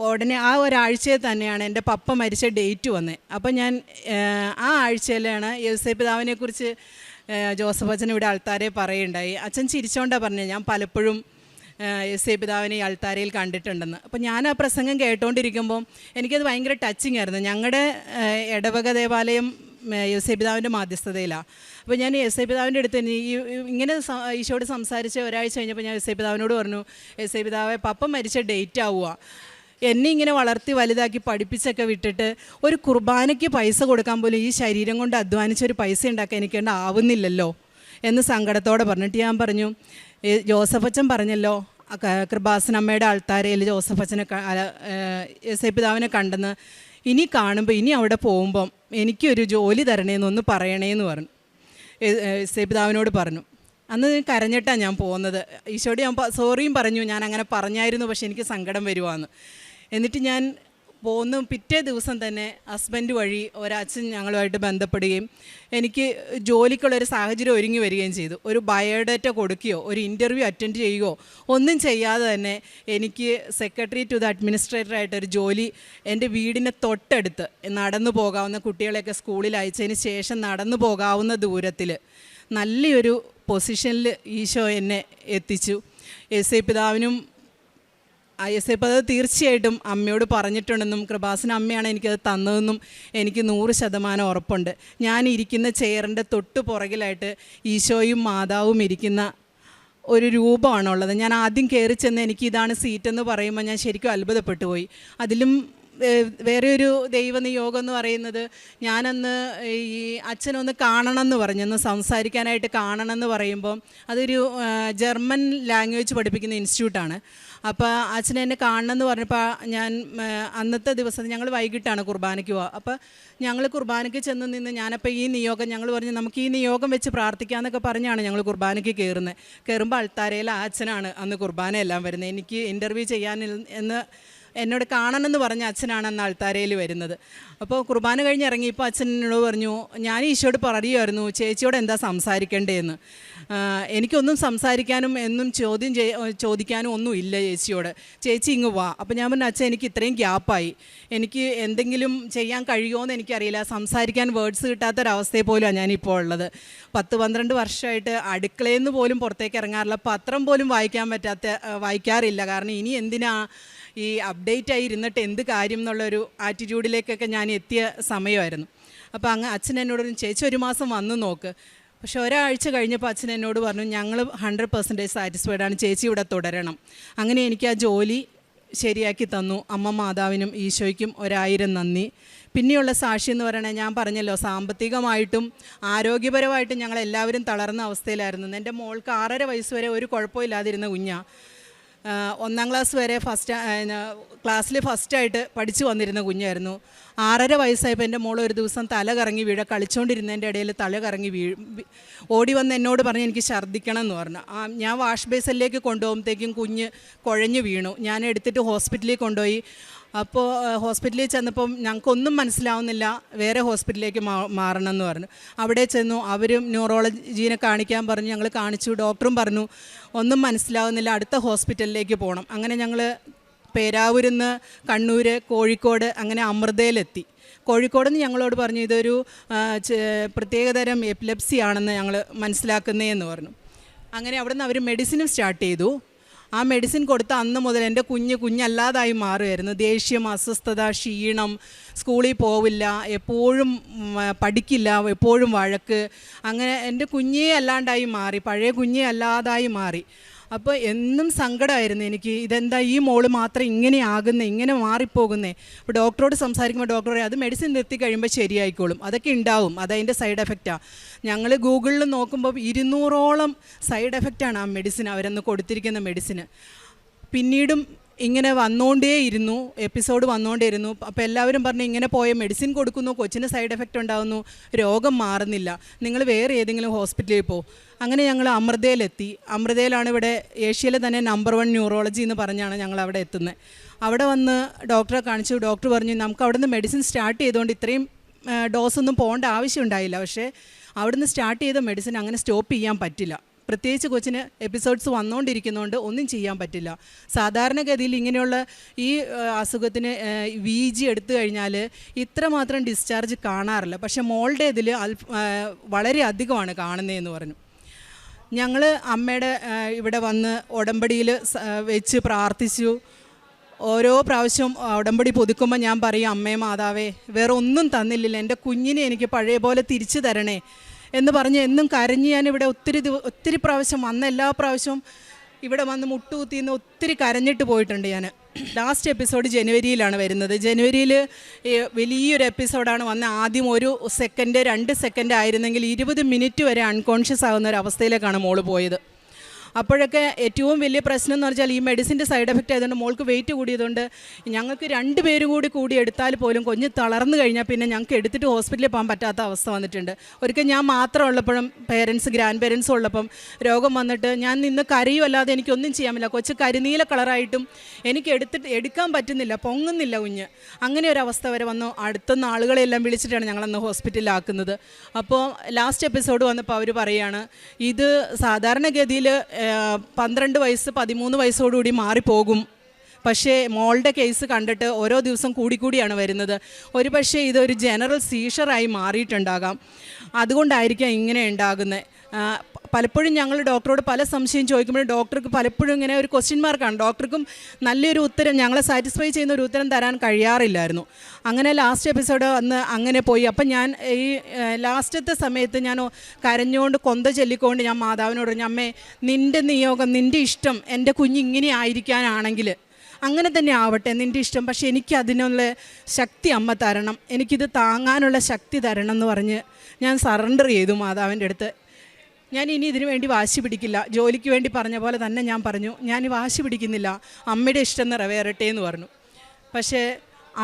S3: ഉടനെ ആ ഒരാഴ്ചയിൽ തന്നെയാണ് എൻ്റെ പപ്പ മരിച്ച ഡേറ്റ് വന്നത്. അപ്പം ഞാൻ ആ ആഴ്ചയിലാണ് യോസേപ്പ് പിതാവിനെക്കുറിച്ച് ജോസഫ് അച്ഛൻ ഇവിടെ ആൾക്കാരെ പറയുണ്ടായി. അച്ഛൻ ചിരിച്ചോണ്ടാണ് പറഞ്ഞത്, ഞാൻ പലപ്പോഴും യേശുവേ പിതാവിനെ ഈ അൾത്താരയിൽ കണ്ടിട്ടുണ്ടെന്ന്. അപ്പോൾ ഞാൻ ആ പ്രസംഗം കേട്ടുകൊണ്ടിരിക്കുമ്പോൾ എനിക്കത് ഭയങ്കര ടച്ചിങ് ആയിരുന്നു. ഞങ്ങളുടെ ഇടവക ദേവാലയം യേശുവേ പിതാവിൻ്റെ മാധ്യസ്ഥതയിലാണ്. അപ്പോൾ ഞാൻ യേശുവേ പിതാവിൻ്റെ അടുത്ത് ഇങ്ങനെ ഈശോയോട് സംസാരിച്ച് ഒരാഴ്ച കഴിഞ്ഞപ്പോൾ ഞാൻ യേശുവേ പിതാവിനോട് പറഞ്ഞു, യേശുവേ പിതാവേ പപ്പ മരിച്ച ഡേറ്റ് ആവുക, എന്നെ ഇങ്ങനെ വളർത്തി വലുതാക്കി പഠിപ്പിച്ചൊക്കെ വിട്ടിട്ട് ഒരു കുർബാനയ്ക്ക് പൈസ കൊടുക്കാൻ പോലും ഈ ശരീരം കൊണ്ട് അധ്വാനിച്ചൊരു പൈസ ഉണ്ടാക്കാൻ എനിക്കേണ്ട ആവുന്നില്ലല്ലോ എന്ന് സങ്കടത്തോടെ പറഞ്ഞിട്ട് ഞാൻ പറഞ്ഞു, ജോസഫച്ചൻ പറഞ്ഞല്ലോ കൃപാസനമ്മയുടെ അൾത്താരയിൽ ജോസഫച്ചനെ യേശുവേ പിതാവിനെ കണ്ടെന്ന്, ഇനി കാണുമ്പോൾ ഇനി അവിടെ പോകുമ്പം എനിക്കൊരു ജോലി തരണേന്നൊന്ന് പറയണേന്ന് പറഞ്ഞു. യേശുവേ പിതാവിനോട് പറഞ്ഞു. അന്ന് കരഞ്ഞിട്ടാണ് ഞാൻ പോകുന്നത്. ഈശോയോട് ഞാൻ സോറിയും പറഞ്ഞു, ഞാൻ അങ്ങനെ പറഞ്ഞായിരുന്നു, പക്ഷേ എനിക്ക് സങ്കടം വരുവാന്ന്. എന്നിട്ട് ഞാൻ പോന്നു. പിറ്റേ ദിവസം തന്നെ ഹസ്ബൻഡ് വഴി ഒരച്ഛൻ ഞങ്ങളുമായിട്ട് ബന്ധപ്പെടുകയും എനിക്ക് ജോലിക്കുള്ളൊരു സാഹചര്യം ഒരുങ്ങി വരികയും ചെയ്തു. ഒരു ബയോഡേറ്റ കൊടുക്കുകയോ ഒരു ഇൻ്റർവ്യൂ അറ്റൻഡ് ചെയ്യുകയോ ഒന്നും ചെയ്യാതെ തന്നെ എനിക്ക് സെക്രട്ടറി ടു ദ അഡ്മിനിസ്ട്രേറ്ററായിട്ടൊരു ജോലി എൻ്റെ വീടിന് തൊട്ടടുത്ത് നടന്നു പോകാവുന്ന, കുട്ടികളെയൊക്കെ സ്കൂളിൽ അയച്ചതിന് ശേഷം നടന്നു പോകാവുന്ന ദൂരത്തിൽ നല്ലൊരു പൊസിഷനിൽ ഈശോ എന്നെ എത്തിച്ചു. യേശുവേ പിതാവിനും യേശുവേ പിതാവ് തീർച്ചയായിട്ടും അമ്മയോട് പറഞ്ഞിട്ടുണ്ടെന്നും കൃപാസന അമ്മയാണ് എനിക്കത് തന്നതെന്നും എനിക്ക് 100% ഉറപ്പുണ്ട്. ഞാൻ ഇരിക്കുന്ന ചെയറിൻ്റെ തൊട്ട് പുറകിലായിട്ട് ഈശോയും മാതാവും ഇരിക്കുന്ന ഒരു രൂപമാണുള്ളത്. ഞാൻ ആദ്യം കയറി ചെന്ന് എനിക്ക് ഇതാണ് സീറ്റെന്ന് പറയുമ്പോൾ ഞാൻ ശരിക്കും അത്ഭുതപ്പെട്ടു പോയി. അതിലും വേറെ ഒരു ദൈവനിയോഗം എന്ന് പറയുന്നത്, ഞാനന്ന് ഈ അച്ഛനൊന്ന് കാണണമെന്ന് പറഞ്ഞു, ഒന്ന് സംസാരിക്കാനായിട്ട് കാണണമെന്ന് പറയുമ്പോൾ അതൊരു ജർമ്മൻ ലാംഗ്വേജ് പഠിപ്പിക്കുന്ന ഇൻസ്റ്റിറ്റ്യൂട്ടാണ്. അപ്പോൾ അച്ഛനെ എന്നെ കാണണമെന്ന് പറഞ്ഞപ്പോൾ ഞാൻ അന്നത്തെ ദിവസം ഞങ്ങൾ വൈകിട്ടാണ് കുർബാനയ്ക്ക് പോവുക. അപ്പോൾ ഞങ്ങൾ കുർബാനയ്ക്ക് ചെന്ന് നിന്ന് ഞാനപ്പോൾ ഈ നിയോഗം ഞങ്ങൾ പറഞ്ഞു നമുക്ക് ഈ നിയോഗം വെച്ച് പ്രാർത്ഥിക്കാമെന്നൊക്കെ പറഞ്ഞാണ് ഞങ്ങൾ കുർബാനയ്ക്ക് കയറുന്നത്. കയറുമ്പോൾ അൾത്താരയിൽ ആ അച്ഛനാണ് അന്ന് കുർബാന എല്ലാം വരുന്നത്. എനിക്ക് ഇൻ്റർവ്യൂ ചെയ്യാൻ എന്ന് എന്നോട് കാണണമെന്ന് പറഞ്ഞ അച്ഛനാണ് അന്ന് അൾത്താരയിൽ വരുന്നത്. അപ്പോൾ കുർബാന കഴിഞ്ഞ് ഇറങ്ങിയപ്പോൾ അച്ഛനോട് പറഞ്ഞു, ഞാൻ ഈശോയോട് പറയുമായിരുന്നു ചേച്ചിയോട് എന്താ സംസാരിക്കേണ്ടതെന്ന്. എനിക്കൊന്നും സംസാരിക്കാനും എന്നും ചോദിക്കാനും ഒന്നും ഇല്ല ചേച്ചിയോട്, ചേച്ചി ഇങ്ങ് വാ. അപ്പോൾ ഞാൻ പറഞ്ഞു, അച്ഛൻ എനിക്ക് ഇത്രയും ഗ്യാപ്പായി, എനിക്ക് എന്തെങ്കിലും ചെയ്യാൻ കഴിയുമോ എന്ന് എനിക്കറിയില്ല, സംസാരിക്കാൻ വേർഡ്സ് കിട്ടാത്തൊരവസ്ഥയിൽ പോലുമാണ് ഞാനിപ്പോൾ ഉള്ളത്. 10-12 വർഷമായിട്ട് അടുക്കളയിൽ നിന്ന് പോലും പുറത്തേക്ക് ഇറങ്ങാറില്ല, പത്രം പോലും വായിക്കാറില്ല. കാരണം ഇനി എന്തിനാ ഈ അപ്ഡേറ്റായി ഇരുന്നിട്ട് എന്ത് കാര്യം എന്നുള്ളൊരു ആറ്റിറ്റ്യൂഡിലേക്കൊക്കെ ഞാൻ എത്തിയ സമയമായിരുന്നു. അപ്പോൾ അച്ഛൻ എന്നോട് ചേച്ചി 1 മാസം വന്ന് നോക്ക്. പക്ഷെ ഒരാഴ്ച കഴിഞ്ഞപ്പോൾ അച്ഛൻ എന്നോട് പറഞ്ഞു, ഞങ്ങൾ 100% സാറ്റിസ്ഫൈഡാണ്, ചേച്ചി ഇവിടെ തുടരണം. അങ്ങനെ എനിക്ക് ആ ജോലി ശരിയാക്കി തന്നു. അമ്മ മാതാവിനും ഈശോയ്ക്കും 1000 നന്ദി. പിന്നെയുള്ള സാക്ഷി എന്ന് പറയുന്നത്, ഞാൻ പറഞ്ഞല്ലോ സാമ്പത്തികമായിട്ടും ആരോഗ്യപരമായിട്ടും ഞങ്ങളെല്ലാവരും തളർന്ന അവസ്ഥയിലായിരുന്നു. എൻ്റെ മോൾക്ക് 6.5 വയസ്സ് വരെ ഒരു കുഴപ്പമില്ലാതിരുന്ന കുഞ്ഞാണ്. 1ാം ക്ലാസ് വരെ ക്ലാസ്സിൽ ഫസ്റ്റായിട്ട് പഠിച്ചു വന്നിരുന്ന കുഞ്ഞായിരുന്നു. 6.5 വയസ്സായപ്പോൾ എൻ്റെ മോൾ ഒരു ദിവസം തല കറങ്ങി വീഴുക, കളിച്ചുകൊണ്ടിരുന്നതിൻ്റെ ഇടയിൽ തല കറങ്ങി ഓടി വന്ന് എന്നോട് പറഞ്ഞ് എനിക്ക് ഛർദ്ദിക്കണം എന്ന് പറഞ്ഞു. ഞാൻ വാഷ് ബേസിലേക്ക് കൊണ്ടുപോകുമ്പോഴത്തേക്കും കുഞ്ഞ് കുഴഞ്ഞു വീണു. ഞാൻ എടുത്തിട്ട് ഹോസ്പിറ്റലിൽ കൊണ്ടുപോയി. അപ്പോൾ ഹോസ്പിറ്റലിൽ ചെന്നപ്പം ഞങ്ങൾക്കൊന്നും മനസ്സിലാവുന്നില്ല, വേറെ ഹോസ്പിറ്റലിലേക്ക് മാറണം എന്ന് പറഞ്ഞു. അവിടെ ചെന്നു, അവരും ന്യൂറോളജീനെ കാണിക്കാൻ പറഞ്ഞു. ഞങ്ങൾ കാണിച്ചു, ഡോക്ടറും പറഞ്ഞു ഒന്നും മനസ്സിലാവുന്നില്ല, അടുത്ത ഹോസ്പിറ്റലിലേക്ക് പോകണം. അങ്ങനെ ഞങ്ങൾ പേരാവൂരിൽ നിന്ന് കണ്ണൂർ, കോഴിക്കോട്, അങ്ങനെ അമൃതയിലെത്തി. കോഴിക്കോട് നിന്ന് ഞങ്ങളോട് പറഞ്ഞു ഇതൊരു പ്രത്യേകതരം എപ്പിലെപ്സി ആണെന്ന് ഞങ്ങൾ മനസ്സിലാക്കുന്നതെന്ന് പറഞ്ഞു. അങ്ങനെ അവിടെ നിന്ന് അവർ മെഡിസിനും സ്റ്റാർട്ട് ചെയ്തു. ആ മെഡിസിൻ കൊടുത്ത അന്ന് മുതൽ എൻ്റെ കുഞ്ഞല്ലാതായി മാറുമായിരുന്നു. ദേഷ്യം, അസ്വസ്ഥത, ക്ഷീണം, സ്കൂളിൽ പോവില്ല, എപ്പോഴും പഠിക്കില്ല, എപ്പോഴും വഴക്ക്, അങ്ങനെ എൻ്റെ കുഞ്ഞേ അല്ലാണ്ടായി മാറി, പഴയ കുഞ്ഞേ അല്ലാതായി മാറി. അപ്പോൾ എന്നും സങ്കടമായിരുന്നു എനിക്ക്, ഇതെന്താ ഈ മോള് മാത്രം ഇങ്ങനെ ആകുന്നേ, ഇങ്ങനെ മാറിപ്പോകുന്നേ. അപ്പോൾ ഡോക്ടറോട് സംസാരിക്കുമ്പോൾ ഡോക്ടർ അത് മെഡിസിൻ നിർത്തി കഴിയുമ്പോൾ ശരിയായിക്കോളും, അതൊക്കെ ഉണ്ടാവും, അതതിൻ്റെ സൈഡ് എഫക്റ്റാണ്. ഞങ്ങൾ ഗൂഗിളിൽ നോക്കുമ്പോൾ 200ഓളം സൈഡ് എഫക്റ്റാണ് ആ മെഡിസിൻ, അവരന്ന് കൊടുത്തിരിക്കുന്ന മെഡിസിന്. പിന്നീടും ഇങ്ങനെ വന്നുകൊണ്ടേയിരുന്നു, എപ്പിസോഡ് വന്നുകൊണ്ടേയിരുന്നു. അപ്പോൾ എല്ലാവരും പറഞ്ഞു ഇങ്ങനെ പോയ മെഡിസിൻ കൊടുക്കുന്നു, കൊച്ചിന് സൈഡ് എഫക്റ്റ് ഉണ്ടാകുന്നു, രോഗം മാറുന്നില്ല, നിങ്ങൾ വേറെ ഏതെങ്കിലും ഹോസ്പിറ്റലിൽ പോകും. അങ്ങനെ ഞങ്ങൾ അമൃതയിലെത്തി. അമൃതയിലാണ് ഇവിടെ ഏഷ്യയിലെ തന്നെ നമ്പർ 1 ന്യൂറോളജി എന്ന് പറഞ്ഞാണ് ഞങ്ങൾ അവിടെ എത്തുന്നത്. അവിടെ വന്ന് ഡോക്ടറെ കാണിച്ചു. ഡോക്ടർ പറഞ്ഞു നമുക്ക് അവിടെ നിന്ന് മെഡിസിൻ സ്റ്റാർട്ട് ചെയ്തുകൊണ്ട് ഇത്രയും ഡോസൊന്നും പോകേണ്ട ആവശ്യമുണ്ടായില്ല, പക്ഷേ അവിടുന്ന് സ്റ്റാർട്ട് ചെയ്ത മെഡിസിൻ അങ്ങനെ സ്റ്റോപ്പ് ചെയ്യാൻ പറ്റില്ല. പ്രത്യേകിച്ച് കൊച്ചിന് എപ്പിസോഡ്സ് വന്നുകൊണ്ടിരിക്കുന്നതുകൊണ്ട് ഒന്നും ചെയ്യാൻ പറ്റില്ല. സാധാരണഗതിയിൽ ഇങ്ങനെയുള്ള ഈ അസുഖത്തിന് VG എടുത്തു കഴിഞ്ഞാൽ ഇത്രമാത്രം ഡിസ്ചാർജ് കാണാറില്ല, പക്ഷേ മോളുടെ ഇതിൽ വളരെ അധികമാണ് കാണുന്നതെന്ന് പറഞ്ഞു. ഞങ്ങൾ അമ്മയുടെ ഇവിടെ വന്ന് ഉടമ്പടിയിൽ വെച്ച് പ്രാർത്ഥിച്ചു. ഓരോ പ്രാവശ്യവും ഉടമ്പടി പുതുക്കുമ്പോൾ ഞാൻ പറയും, അമ്മേ മാതാവേ വേറെ ഒന്നും തന്നില്ലല്ലോ, എൻ്റെ കുഞ്ഞിനെ എനിക്ക് പഴയ പോലെ തിരിച്ചു തരണേ എന്ന് പറഞ്ഞ് എന്നും കരഞ്ഞ് ഞാൻ ഇവിടെ ഒത്തിരി പ്രാവശ്യം വന്ന എല്ലാ പ്രാവശ്യവും ഇവിടെ വന്ന് മുട്ടുകുത്തിന്ന് ഒത്തിരി കരഞ്ഞിട്ട് പോയിട്ടുണ്ട് ഞാൻ. ലാസ്റ്റ് എപ്പിസോഡ് ജനുവരിയിലാണ് വരുന്നത്. ജനുവരിയിൽ വലിയൊരു എപ്പിസോഡാണ് വന്നത്. ആദ്യം 1 സെക്കൻഡ് 2 സെക്കൻഡ് ആയിരുന്നെങ്കിൽ 20 മിനിറ്റ് വരെ അൺകോൺഷ്യസ് ആകുന്ന ഒരു അവസ്ഥയിലേക്കാണ് മോള് പോയത്. അപ്പോഴൊക്കെ ഏറ്റവും വലിയ പ്രശ്നം എന്ന് പറഞ്ഞാൽ ഈ മെഡിസിൻ്റെ സൈഡ് എഫക്റ്റ് ആയതുകൊണ്ട് മോൾക്ക് വെയിറ്റ് കൂടിയതുകൊണ്ട് ഞങ്ങൾക്ക് 2 പേര് കൂടി എടുത്താൽ പോലും കുഞ്ഞ് തളർന്നു കഴിഞ്ഞാൽ പിന്നെ ഞങ്ങൾക്ക് എടുത്തിട്ട് ഹോസ്പിറ്റലിൽ പോകാൻ പറ്റാത്ത അവസ്ഥ വന്നിട്ടുണ്ട്. ഒരിക്കൽ ഞാൻ മാത്രം ഉള്ളപ്പോഴും ഗ്രാൻഡ് പേരൻസും ഉള്ളപ്പം രോഗം വന്നിട്ട് ഞാൻ നിന്ന് കരയുമല്ലാതെ എനിക്കൊന്നും ചെയ്യാൻ പറ്റില്ല. കൊച്ച് കരിനീല കളറായിട്ടും എനിക്ക് എടുക്കാൻ പറ്റുന്നില്ല, പൊങ്ങുന്നില്ല കുഞ്ഞ്. അങ്ങനെ ഒരു അവസ്ഥ വരെ വന്നു. അടുത്തുനിന്ന് ആളുകളെല്ലാം വിളിച്ചിട്ടാണ് ഞങ്ങളന്ന് ഹോസ്പിറ്റലിലാക്കുന്നത്. അപ്പോൾ ലാസ്റ്റ് എപ്പിസോഡ് വന്നപ്പോൾ അവർ പറയുകയാണ്, ഇത് സാധാരണഗതിയിൽ 12 വയസ്സ് 13 വയസ്സോടുകൂടി മാറിപ്പോകും, പക്ഷേ മോളുടെ കേസ് കണ്ടിട്ട് ഓരോ ദിവസം കൂടിയാണ് വരുന്നത്. ഒരു പക്ഷേ ഇതൊരു ജനറൽ സീഷറായി മാറിയിട്ടുണ്ടാകാം, അതുകൊണ്ടായിരിക്കാം ഇങ്ങനെ ഉണ്ടാകുന്നത്. പലപ്പോഴും ഞങ്ങൾ ഡോക്ടറോട് പല സംശയം ചോദിക്കുമ്പോഴും ഡോക്ടർക്ക് പലപ്പോഴും ഇങ്ങനെ ഒരു ക്വസ്റ്റ്യൻ മാർക്കാണ്. ഡോക്ടർക്കും നല്ലൊരു ഉത്തരം, ഞങ്ങളെ സാറ്റിസ്ഫൈ ചെയ്യുന്ന ഒരു ഉത്തരം തരാൻ കഴിയാറില്ലായിരുന്നു. അങ്ങനെ ലാസ്റ്റ് എപ്പിസോഡ് വന്ന് അങ്ങനെ പോയി. അപ്പം ഞാൻ ഈ ലാസ്റ്റത്തെ സമയത്ത് ഞാൻ കരഞ്ഞുകൊണ്ട് കൊന്ത ചൊല്ലിക്കൊണ്ട് ഞാൻ മാതാവിനോട് പറഞ്ഞു, അമ്മേ നിൻ്റെ നിയോഗം, നിൻ്റെ ഇഷ്ടം എൻ്റെ കുഞ്ഞ് ഇങ്ങനെ ആയിരിക്കാനാണെങ്കിൽ അങ്ങനെ തന്നെ ആവട്ടെ, നിൻ്റെ ഇഷ്ടം, പക്ഷേ എനിക്ക് അതിനുള്ള ശക്തി അമ്മ തരണം, എനിക്കിത് താങ്ങാനുള്ള ശക്തി തരണം എന്ന് പറഞ്ഞ് ഞാൻ സറണ്ടർ ചെയ്തു മാതാവിൻ്റെ അടുത്ത്. ഞാൻ ഇനി ഇതിനു വേണ്ടി വാശി പിടിക്കില്ല, ജോലിക്ക് വേണ്ടി പറഞ്ഞ പോലെ തന്നെ ഞാൻ പറഞ്ഞു, ഞാൻ വാശി പിടിക്കുന്നില്ല, അമ്മയുടെ ഇഷ്ടം നിറവേറട്ടെ എന്ന് പറഞ്ഞു. പക്ഷേ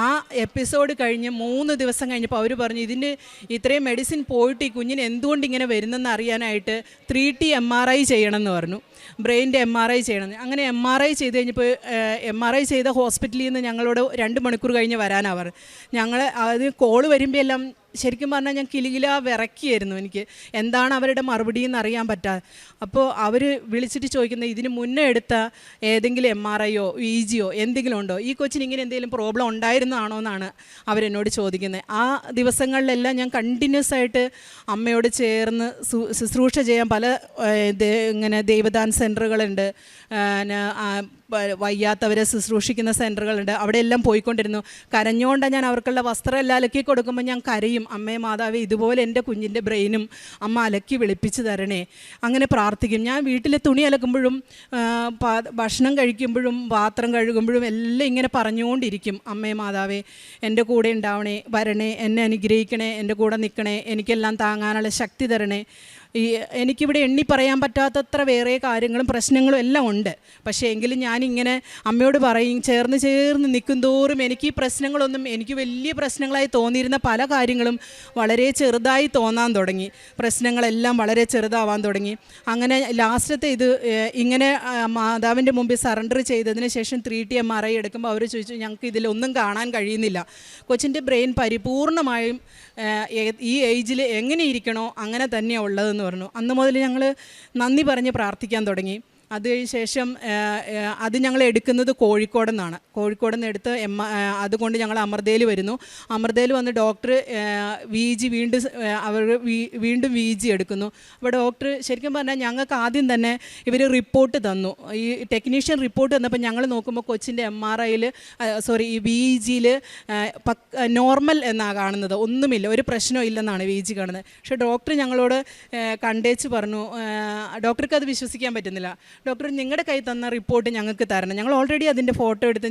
S3: ആ എപ്പിസോഡ് കഴിഞ്ഞ് 3 ദിവസം കഴിഞ്ഞപ്പോൾ അവർ പറഞ്ഞു, ഇതിന് ഇത്രയും മെഡിസിൻ പോയിട്ട് ഈ കുഞ്ഞിന് എന്തുകൊണ്ട് ഇങ്ങനെ വരുന്നെന്ന് അറിയാനായിട്ട് 3T MRI ചെയ്യണമെന്ന് പറഞ്ഞു, ബ്രെയിൻ്റെ MRI ചെയ്യണം. അങ്ങനെ MRI ചെയ്ത് കഴിഞ്ഞപ്പോൾ MRI ചെയ്ത ഹോസ്പിറ്റലിൽ നിന്ന് ഞങ്ങളോട് 2 മണിക്കൂർ കഴിഞ്ഞ് വരാനാണ് പറഞ്ഞു. ഞങ്ങൾ അത് കോള് വരുമ്പോൾ എല്ലാം ശരിക്കും പറഞ്ഞാൽ ഞാൻ കിലുകില വിറക്കിയായിരുന്നു. എനിക്ക് എന്താണ് അവരുടെ മറുപടി എന്ന് അറിയാൻ പറ്റാതെ. അപ്പോൾ അവർ വിളിച്ചിട്ട് ചോദിക്കുന്നത്, ഇതിന് മുന്നേ എടുത്ത ഏതെങ്കിലും MRIയോ EGയോ എന്തെങ്കിലും ഉണ്ടോ, ഈ കൊച്ചിന് ഇങ്ങനെ എന്തെങ്കിലും പ്രോബ്ലം ഉണ്ടായിരുന്നാണോ എന്നാണ് അവരെന്നോട് ചോദിക്കുന്നത്. ആ ദിവസങ്ങളിലെല്ലാം ഞാൻ കണ്ടിന്യൂസ് ആയിട്ട് അമ്മയോട് ചേർന്ന് ശുശ്രൂഷ ചെയ്യാൻ പല ഇങ്ങനെ ദൈവദാന സെൻറ്ററുകളുണ്ട്, വയ്യാത്തവരെ ശുശ്രൂഷിക്കുന്ന സെൻറ്ററുകളുണ്ട്, അവിടെയെല്ലാം പോയിക്കൊണ്ടിരുന്നു. കരഞ്ഞുകൊണ്ടാണ് ഞാൻ അവർക്കുള്ള വസ്ത്രം എല്ലാം അലക്കി കൊടുക്കുമ്പോൾ ഞാൻ കരയും, അമ്മേ മാതാവേ ഇതുപോലെ എൻ്റെ കുഞ്ഞിൻ്റെ ബ്രെയിനും അമ്മ അലക്കി വെളുപ്പിച്ച് തരണേ, അങ്ങനെ പ്രാർത്ഥിക്കും. ഞാൻ വീട്ടിലെ തുണി അലക്കുമ്പോഴും ഭക്ഷണം കഴിക്കുമ്പോഴും പാത്രം കഴുകുമ്പോഴും എല്ലാം ഇങ്ങനെ പറഞ്ഞുകൊണ്ടിരിക്കും, അമ്മേ മാതാവേ എൻ്റെ കൂടെ ഉണ്ടാവണേ, വരണേ, എന്നെ അനുഗ്രഹിക്കണേ, എൻ്റെ കൂടെ നിൽക്കണേ, എനിക്കെല്ലാം താങ്ങാനുള്ള ശക്തി തരണേ. എനിക്കിവിടെ എണ്ണി പറയാൻ പറ്റാത്തത്ര വേറെ കാര്യങ്ങളും പ്രശ്നങ്ങളും എല്ലാം ഉണ്ട്. പക്ഷേ എങ്കിലും ഞാനിങ്ങനെ അമ്മയോട് പറയും, ചേർന്ന് നിൽക്കും തോറും എനിക്ക് ഈ പ്രശ്നങ്ങളൊന്നും, എനിക്ക് വലിയ പ്രശ്നങ്ങളായി തോന്നിയിരുന്ന പല കാര്യങ്ങളും വളരെ ചെറുതായി തോന്നാൻ തുടങ്ങി, പ്രശ്നങ്ങളെല്ലാം വളരെ ചെറുതാവാൻ തുടങ്ങി. അങ്ങനെ ലാസ്റ്റത്തെ ഇത് ഇങ്ങനെ മാതാവിൻ്റെ മുമ്പിൽ സറണ്ടർ ചെയ്തതിന് ശേഷം 3T MRI എടുക്കുമ്പോൾ അവർ ചോദിച്ചു, ഞങ്ങൾക്ക് ഇതിലൊന്നും കാണാൻ കഴിയുന്നില്ല, കൊച്ചിൻ്റെ ബ്രെയിൻ പരിപൂർണമായും ഈ ഏജിൽ എങ്ങനെ ഇരിക്കണോ അങ്ങനെ തന്നെയാണ് ഉള്ളതെന്ന് പറഞ്ഞു. അന്ന് മുതൽ ഞങ്ങൾ നന്ദി പറഞ്ഞ് പ്രാർത്ഥിക്കാൻ തുടങ്ങി. അതിനുശേഷം അത് ഞങ്ങൾ എടുക്കുന്നത് കോഴിക്കോട് നിന്നാണ്. കോഴിക്കോട് നിന്ന് എടുത്ത് അതുകൊണ്ട് ഞങ്ങൾ അമൃതയിൽ വരുന്നു. അമൃതയിൽ വന്ന് ഡോക്ടർ VG വീണ്ടും VG എടുക്കുന്നു. അപ്പോൾ ഡോക്ടർ ശരിക്കും പറഞ്ഞാൽ ഞങ്ങൾക്ക് ആദ്യം തന്നെ ഇവർ റിപ്പോർട്ട് തന്നു. ഈ ടെക്നീഷ്യൻ റിപ്പോർട്ട് തന്നപ്പോൾ ഞങ്ങൾ നോക്കുമ്പോൾ കൊച്ചിൻ്റെ MRIയിൽ ഈ VGയിൽ നോർമൽ എന്നാണ് കാണുന്നത്, ഒന്നുമില്ല, ഒരു പ്രശ്നവും ഇല്ലെന്നാണ് VG കാണുന്നത്. പക്ഷേ ഡോക്ടർ ഞങ്ങളോട് കണ്ടേച്ച് പറഞ്ഞു, ഡോക്ടർക്ക് അത് വിശ്വസിക്കാൻ പറ്റുന്നില്ല. ഡോക്ടർ നിങ്ങളുടെ കയ്യിൽ തന്ന റിപ്പോർട്ട് ഞങ്ങൾക്ക് തരണം, ഞങ്ങൾ ഓൾറെഡി അതിൻ്റെ ഫോട്ടോ എടുത്ത്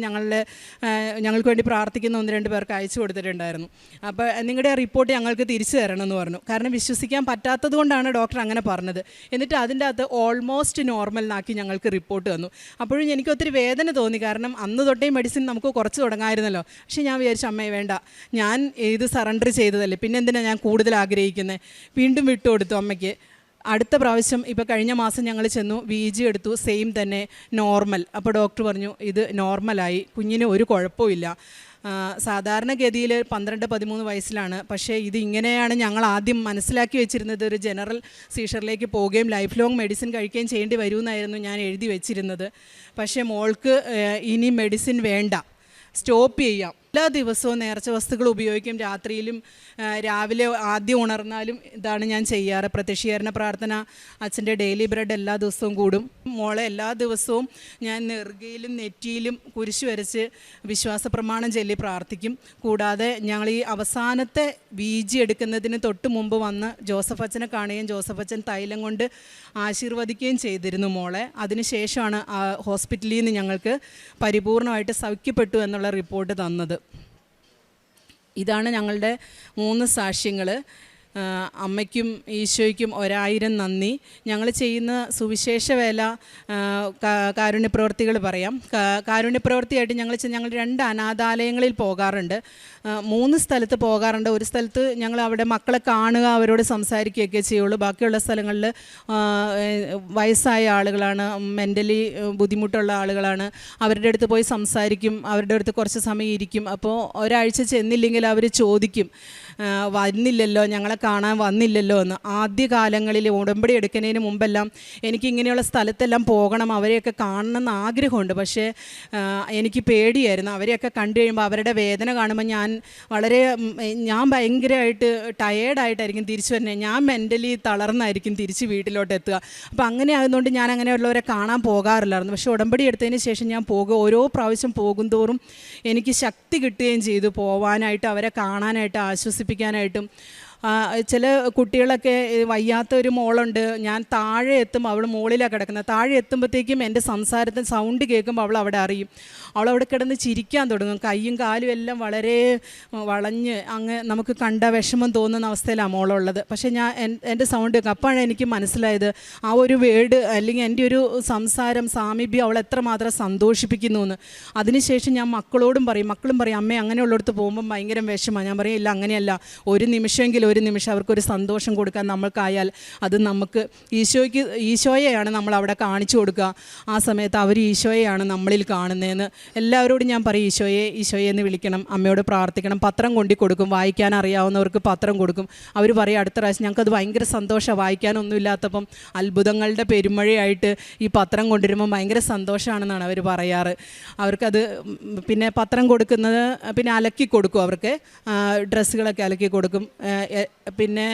S3: ഞങ്ങൾക്ക് വേണ്ടി പ്രാർത്ഥിക്കുന്ന 1-2 പേർക്ക് അയച്ചു കൊടുത്തിട്ടുണ്ടായിരുന്നു. അപ്പോൾ നിങ്ങളുടെ ആ റിപ്പോർട്ട് ഞങ്ങൾക്ക് തിരിച്ചു തരണം എന്ന് പറഞ്ഞു. കാരണം വിശ്വസിക്കാൻ പറ്റാത്തത് കൊണ്ടാണ് ഡോക്ടർ അങ്ങനെ പറഞ്ഞത്. എന്നിട്ട് അതിൻ്റെ അകത്ത് ഓൾമോസ്റ്റ് നോർമൽ എന്നാക്കി ഞങ്ങൾക്ക് റിപ്പോർട്ട് തന്നു. അപ്പോഴും എനിക്ക് ഒത്തിരി വേദന തോന്നി, കാരണം അന്ന് തൊട്ടേ മെഡിസിൻ നമുക്ക് കുറച്ച് തുടങ്ങാമായിരുന്നല്ലോ. പക്ഷേ ഞാൻ വിചാരിച്ചു, അമ്മയെ വേണ്ട, ഞാൻ ഇത് സറണ്ടർ ചെയ്തതല്ലേ, പിന്നെ എന്തിനാണ് ഞാൻ കൂടുതൽ ആഗ്രഹിക്കുന്നത്. വീണ്ടും വിട്ടുകൊടുത്തു അമ്മയ്ക്ക്. അടുത്ത പ്രാവശ്യം ഇപ്പോൾ കഴിഞ്ഞ മാസം ഞങ്ങൾ ചെന്നു, VG എടുത്തു, സെയിം തന്നെ നോർമൽ. അപ്പോൾ ഡോക്ടർ പറഞ്ഞു, ഇത് നോർമലായി, കുഞ്ഞിന് ഒരു കുഴപ്പമില്ല. സാധാരണഗതിയിൽ 12-13 വയസ്സിലാണ്, പക്ഷേ ഇത് ഇങ്ങനെയാണ് ഞങ്ങൾ ആദ്യം മനസ്സിലാക്കി വെച്ചിരുന്നത്. ഒരു ജനറൽ സീഷറിലേക്ക് പോവുകയും ലൈഫ് ലോങ് മെഡിസിൻ കഴിക്കുകയും ചെയ്യേണ്ടി വരുമെന്നായിരുന്നു ഞാൻ എഴുതി വെച്ചിരുന്നത്. പക്ഷേ മോൾക്ക് ഇനി മെഡിസിൻ വേണ്ട, സ്റ്റോപ്പ് ചെയ്യാം, എല്ലാ ദിവസവും നേർച്ച വസ്തുക്കൾ ഉപയോഗിക്കും. രാത്രിയിലും രാവിലെ ആദ്യം ഉണർന്നാലും ഇതാണ് ഞാൻ ചെയ്യാറ്. പ്രത്യക്ഷീകരണ പ്രാർത്ഥന, അച്ഛൻ്റെ ഡെയിലി ബ്രെഡ് എല്ലാ ദിവസവും കൂടും. മോളെ എല്ലാ ദിവസവും ഞാൻ നെറുകയിലും നെറ്റിയിലും കുരിശ് വരച്ച് വിശ്വാസ പ്രമാണം ചൊല്ലി പ്രാർത്ഥിക്കും. കൂടാതെ ഞങ്ങൾ ഈ അവസാനത്തെ വീജി എടുക്കുന്നതിന് തൊട്ട് മുമ്പ് വന്ന് ജോസഫ് അച്ഛനെ കാണുകയും ജോസഫ് അച്ഛൻ തൈലം കൊണ്ട് ആശീർവദിക്കുകയും ചെയ്തിരുന്നു മോളെ. അതിനുശേഷമാണ് ഹോസ്പിറ്റലിൽ നിന്ന് ഞങ്ങൾക്ക് പരിപൂർണമായിട്ട് സൗഖ്യപ്പെട്ടു എന്നുള്ള റിപ്പോർട്ട് തന്നത്. ഇതാണ് ഞങ്ങളുടെ 3 സാക്ഷ്യങ്ങൾ. അമ്മയ്ക്കും ഈശോയ്ക്കും 1000 നന്ദി. ഞങ്ങൾ ചെയ്യുന്ന സുവിശേഷ വേല കാരുണ്യപ്രവർത്തികൾ പറയാം. കാരുണ്യപ്രവർത്തിയായിട്ട് ഞങ്ങൾ 2 അനാഥാലയങ്ങളിൽ പോകാറുണ്ട്. 3 സ്ഥലത്ത് പോകാറുണ്ട്. ഒരു സ്ഥലത്ത് ഞങ്ങൾ അവിടെ മക്കളെ കാണുക, അവരോട് സംസാരിക്കുകയൊക്കെ ചെയ്യുള്ളൂ. ബാക്കിയുള്ള സ്ഥലങ്ങളിൽ വയസ്സായ ആളുകളാണ്, മെൻ്റലി ബുദ്ധിമുട്ടുള്ള ആളുകളാണ്. അവരുടെ അടുത്ത് പോയി സംസാരിക്കും, അവരുടെ അടുത്ത് കുറച്ച് സമയം ഇരിക്കും. അപ്പോൾ ഒരാഴ്ച ചെന്നില്ലെങ്കിൽ അവർ ചോദിക്കും, വന്നില്ലല്ലോ, ഞങ്ങളെ കാണാൻ വന്നില്ലല്ലോ എന്ന്. ആദ്യകാലങ്ങളിൽ ഉടമ്പടി എടുക്കുന്നതിന് മുമ്പെല്ലാം എനിക്കിങ്ങനെയുള്ള സ്ഥലത്തെല്ലാം പോകണം, അവരെയൊക്കെ കാണണമെന്ന് ആഗ്രഹമുണ്ട്. പക്ഷേ എനിക്ക് പേടിയായിരുന്നു. അവരെയൊക്കെ കണ്ടു കഴിയുമ്പോൾ അവരുടെ വേദന കാണുമ്പോൾ ഞാൻ ഭയങ്കരമായിട്ട് ടയേർഡായിട്ടായിരിക്കും തിരിച്ചു വരുന്നത്. ഞാൻ മെൻ്റലി തളർന്നായിരിക്കും തിരിച്ച് വീട്ടിലോട്ട് എത്തുക. അപ്പോൾ അങ്ങനെ ആയതുകൊണ്ട് ഞാൻ അങ്ങനെയുള്ളവരെ കാണാൻ പോകാറില്ലായിരുന്നു. പക്ഷേ ഉടമ്പടി എടുത്തതിന് ശേഷം ഞാൻ ഓരോ പ്രാവശ്യം പോകും തോറും എനിക്ക് ശക്തി കിട്ടുകയും ചെയ്തു പോവാനായിട്ട്, അവരെ കാണാനായിട്ട്, ആശ്വസിപ്പിക്കാനായിട്ടും. ചില കുട്ടികളൊക്കെ വയ്യാത്ത ഒരു മോളുണ്ട്. ഞാൻ താഴെ എത്തുമ്പോൾ അവൾ മുകളിലാണ് കിടക്കുന്നത്. താഴെ എത്തുമ്പോഴത്തേക്കും എൻ്റെ സംസാരത്തിന് സൗണ്ട് കേൾക്കുമ്പോൾ അവൾ അവിടെ അറിയും. അവളവിടെ കിടന്ന് ചിരിക്കാൻ തുടങ്ങും. കൈയും കാലും എല്ലാം വളരെ വളഞ്ഞ് നമുക്ക് കണ്ട വിഷമം തോന്നുന്ന അവസ്ഥയിലാണ് മോളുള്ളത്. പക്ഷേ ഞാൻ എൻ്റെ സൗണ്ട് കേൾക്കും. അപ്പോഴാണ് എനിക്ക് മനസ്സിലായത് ആ ഒരു വേർഡ് അല്ലെങ്കിൽ എൻ്റെ ഒരു സംസാരം, സാമീപ്യം അവൾ എത്രമാത്രം സന്തോഷിപ്പിക്കുന്നു എന്ന്. അതിനുശേഷം ഞാൻ മക്കളും പറയും, അമ്മേ അങ്ങനെയുള്ളിടത്ത് പോകുമ്പം ഭയങ്കര വിഷമമാണ്. ഞാൻ പറയും, ഇല്ല അങ്ങനെയല്ല, ഒരു നിമിഷം അവർക്കൊരു സന്തോഷം കൊടുക്കാൻ നമ്മൾക്കായാൽ അത് നമുക്ക് ഈശോയെയാണ് നമ്മൾ അവിടെ കാണിച്ചു കൊടുക്കുക. ആ സമയത്ത് അവർ ഈശോയെയാണ് നമ്മളിൽ കാണുന്നതെന്ന് എല്ലാവരോടും ഞാൻ പറയും, ഈശോയെ എന്ന് വിളിക്കണം, അമ്മയോട് പ്രാർത്ഥിക്കണം. പത്രം കൊണ്ടു കൊടുക്കും, വായിക്കാൻ അറിയാവുന്നവർക്ക് പത്രം കൊടുക്കും. അവർ പറയും അടുത്ത പ്രാവശ്യം. ഞങ്ങൾക്കത് ഭയങ്കര സന്തോഷമാണ്. വായിക്കാനൊന്നുമില്ലാത്തപ്പം അത്ഭുതങ്ങളുടെ പെരുമഴയായിട്ട് ഈ പത്രം കൊണ്ടുവരുമ്പം ഭയങ്കര സന്തോഷമാണെന്നാണ് അവർ പറയാറ്. അവർക്കത് പിന്നെ പത്രം കൊടുക്കുന്നത്, പിന്നെ അലക്കി കൊടുക്കും, അവർക്ക് ഡ്രസ്സുകളൊക്കെ അലക്കി കൊടുക്കും. പിന്നെ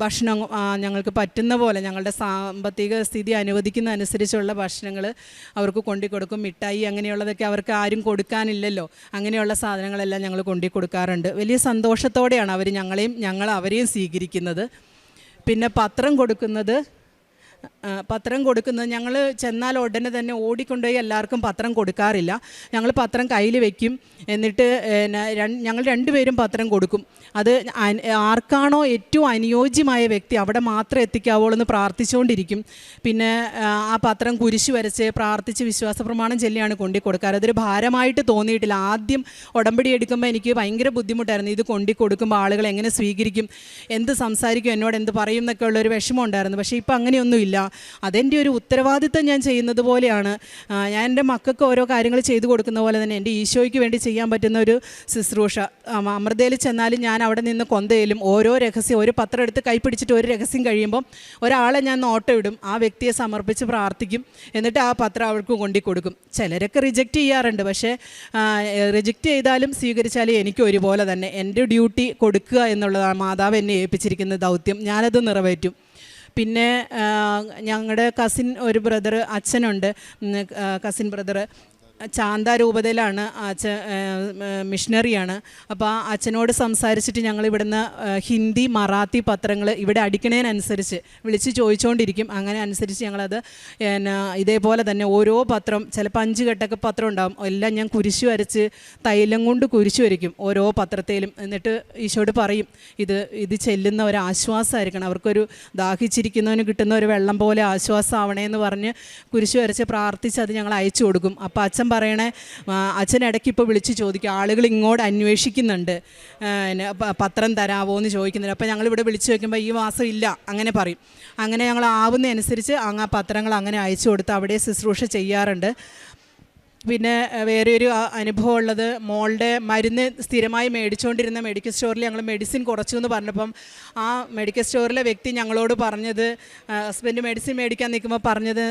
S3: ഭക്ഷണം ഞങ്ങൾക്ക് പറ്റുന്ന പോലെ, ഞങ്ങളുടെ സാമ്പത്തിക സ്ഥിതി അനുവദിക്കുന്ന അനുസരിച്ചുള്ള ഭക്ഷണങ്ങൾ അവർക്ക് കൊണ്ടുകൊടുക്കും. മിഠായി അങ്ങനെയുള്ളതൊക്കെ അവർക്ക് ആരും കൊടുക്കാനില്ലല്ലോ, അങ്ങനെയുള്ള സാധനങ്ങളെല്ലാം ഞങ്ങൾ കൊണ്ടുകൊടുക്കാറുണ്ട്. വലിയ സന്തോഷത്തോടെയാണ് അവർ ഞങ്ങൾ അവരെയും സ്വീകരിക്കുന്നത്. പിന്നെ പത്രം കൊടുക്കുന്നത് ഞങ്ങൾ ചെന്നാൽ ഉടനെ തന്നെ ഓടിക്കൊണ്ടുപോയി എല്ലാവർക്കും പത്രം കൊടുക്കാറില്ല. ഞങ്ങൾ പത്രം കയ്യിൽ വെക്കും. എന്നിട്ട് ഞങ്ങൾ 2 പേരും പത്രം കൊടുക്കും. അത് ആർക്കാണോ ഏറ്റവും അനുയോജ്യമായ വ്യക്തി അവിടെ മാത്രം എത്തിക്കാവുള്ളൂ എന്ന് പ്രാർത്ഥിച്ചുകൊണ്ടിരിക്കും. പിന്നെ ആ പത്രം കുരിശ് വരച്ച് പ്രാർത്ഥിച്ച് വിശ്വാസ പ്രമാണം ചൊല്ലിയാണ് കൊടുക്കാറ്. അതൊരു ഭാരമായിട്ട് തോന്നിയിട്ടില്ല. ആദ്യം ഉടമ്പടി എടുക്കുമ്പോൾ എനിക്ക് ഭയങ്കര ബുദ്ധിമുട്ടായിരുന്നു. ഇത് കൊടുക്കുമ്പോൾ ആളുകൾ എങ്ങനെ സ്വീകരിക്കും, എന്ത് സംസാരിക്കും, എന്നോട് എന്ത് പറയും എന്നൊക്കെ ഉള്ളൊരു വിഷമം ഉണ്ടായിരുന്നു. പക്ഷേ ഇപ്പം അങ്ങനെയൊന്നുമില്ല. അതെൻ്റെ ഒരു ഉത്തരവാദിത്തം ഞാൻ ചെയ്യുന്നത് പോലെയാണ്. ഞാൻ എൻ്റെ മക്കൾക്ക് ഓരോ കാര്യങ്ങൾ ചെയ്തു കൊടുക്കുന്ന പോലെ തന്നെ എൻ്റെ ഈശോയ്ക്ക് വേണ്ടി ചെയ്യാൻ പറ്റുന്ന ഒരു ശുശ്രൂഷ. അമൃതയിൽ ചെന്നാലും ഞാൻ അവിടെ നിന്ന് കൊന്തയിലും ഓരോ രഹസ്യം, ഒരു പത്രം എടുത്ത് കൈ പിടിച്ചിട്ട് ഒരു രഹസ്യം കഴിയുമ്പം ഒരാളെ ഞാൻ നോട്ടം ഇടും, ആ വ്യക്തിയെ സമർപ്പിച്ച് പ്രാർത്ഥിക്കും. എന്നിട്ട് ആ പത്രം അവൾക്ക് കൊടുക്കും. ചിലരൊക്കെ റിജക്റ്റ് ചെയ്യാറുണ്ട്. പക്ഷേ റിജക്റ്റ് ചെയ്താലും സ്വീകരിച്ചാലും എനിക്ക് ഒരുപോലെ തന്നെ എൻ്റെ ഡ്യൂട്ടി കൊടുക്കുക എന്നുള്ളതാണ് മാതാവ് എന്നെ ഏൽപ്പിച്ചിരിക്കുന്ന ദൗത്യം. ഞാനത് നിറവേറ്റും. പിന്നെ ഞങ്ങളുടെ കസിൻ ഒരു ബ്രദർ അച്ഛനുണ്ട്, കസിൻ ബ്രദർ ചാന്ത രൂപതയിലാണ്. അച്ഛൻ മിഷണറിയാണ്. അപ്പോൾ ആ അച്ഛനോട് സംസാരിച്ചിട്ട് ഞങ്ങൾ ഇവിടുന്ന് ഹിന്ദി, മറാത്തി പത്രങ്ങൾ ഇവിടെ അടിക്കണതിനനുസരിച്ച് വിളിച്ച് ചോദിച്ചുകൊണ്ടിരിക്കും. അങ്ങനെ അനുസരിച്ച് ഞങ്ങളത് ഇതേപോലെ തന്നെ ഓരോ പത്രം, ചിലപ്പോൾ 5 കെട്ടൊക്കെ പത്രം ഉണ്ടാകും, എല്ലാം ഞാൻ കുരിശ് വരച്ച് തൈലം കൊണ്ട് കുരിശ് വരയ്ക്കും ഓരോ പത്രത്തിലും. എന്നിട്ട് ഈശോയോട് പറയും, ഇത് ചെല്ലുന്ന ഒരു ആശ്വാസമായിരിക്കണം, അവർക്കൊരു ദാഹിച്ചിരിക്കുന്നവന് കിട്ടുന്ന ഒരു വെള്ളം പോലെ ആശ്വാസമാവണേ എന്ന് പറഞ്ഞ് കുരിശ് വരച്ച് പ്രാർത്ഥിച്ച് അത് ഞങ്ങൾ അയച്ചു കൊടുക്കും. അപ്പോൾ അച്ഛൻ പറയണേ, അച്ഛൻ ഇടയ്ക്ക് ഇപ്പോൾ വിളിച്ച് ചോദിക്കും, ആളുകൾ ഇങ്ങോട്ട് അന്വേഷിക്കുന്നുണ്ട്, പത്രം തരാമോ എന്ന് ചോദിക്കുന്നുണ്ട്. അപ്പോൾ ഞങ്ങളിവിടെ വിളിച്ച് ചോദിക്കുമ്പോൾ ഈ മാസം ഇല്ല അങ്ങനെ പറയും. അങ്ങനെ ഞങ്ങൾ ആവുന്നതനുസരിച്ച് ആ പത്രങ്ങൾ അങ്ങനെ അയച്ചു കൊടുത്ത് അവിടെ ശുശ്രൂഷ ചെയ്യാറുണ്ട്. പിന്നെ വേറെ ഒരു അനുഭവം ഉള്ളത്, മോളുടെ മരുന്ന് സ്ഥിരമായി മേടിച്ചുകൊണ്ടിരുന്ന മെഡിക്കൽ സ്റ്റോറിൽ ഞങ്ങൾ മെഡിസിൻ കുറച്ചു എന്ന് പറഞ്ഞപ്പം ആ മെഡിക്കൽ സ്റ്റോറിലെ വ്യക്തി ഞങ്ങളോട് പറഞ്ഞത്, ഹസ്ബൻഡ് മെഡിസിൻ മേടിക്കാൻ നിൽക്കുമ്പോൾ പറഞ്ഞത്,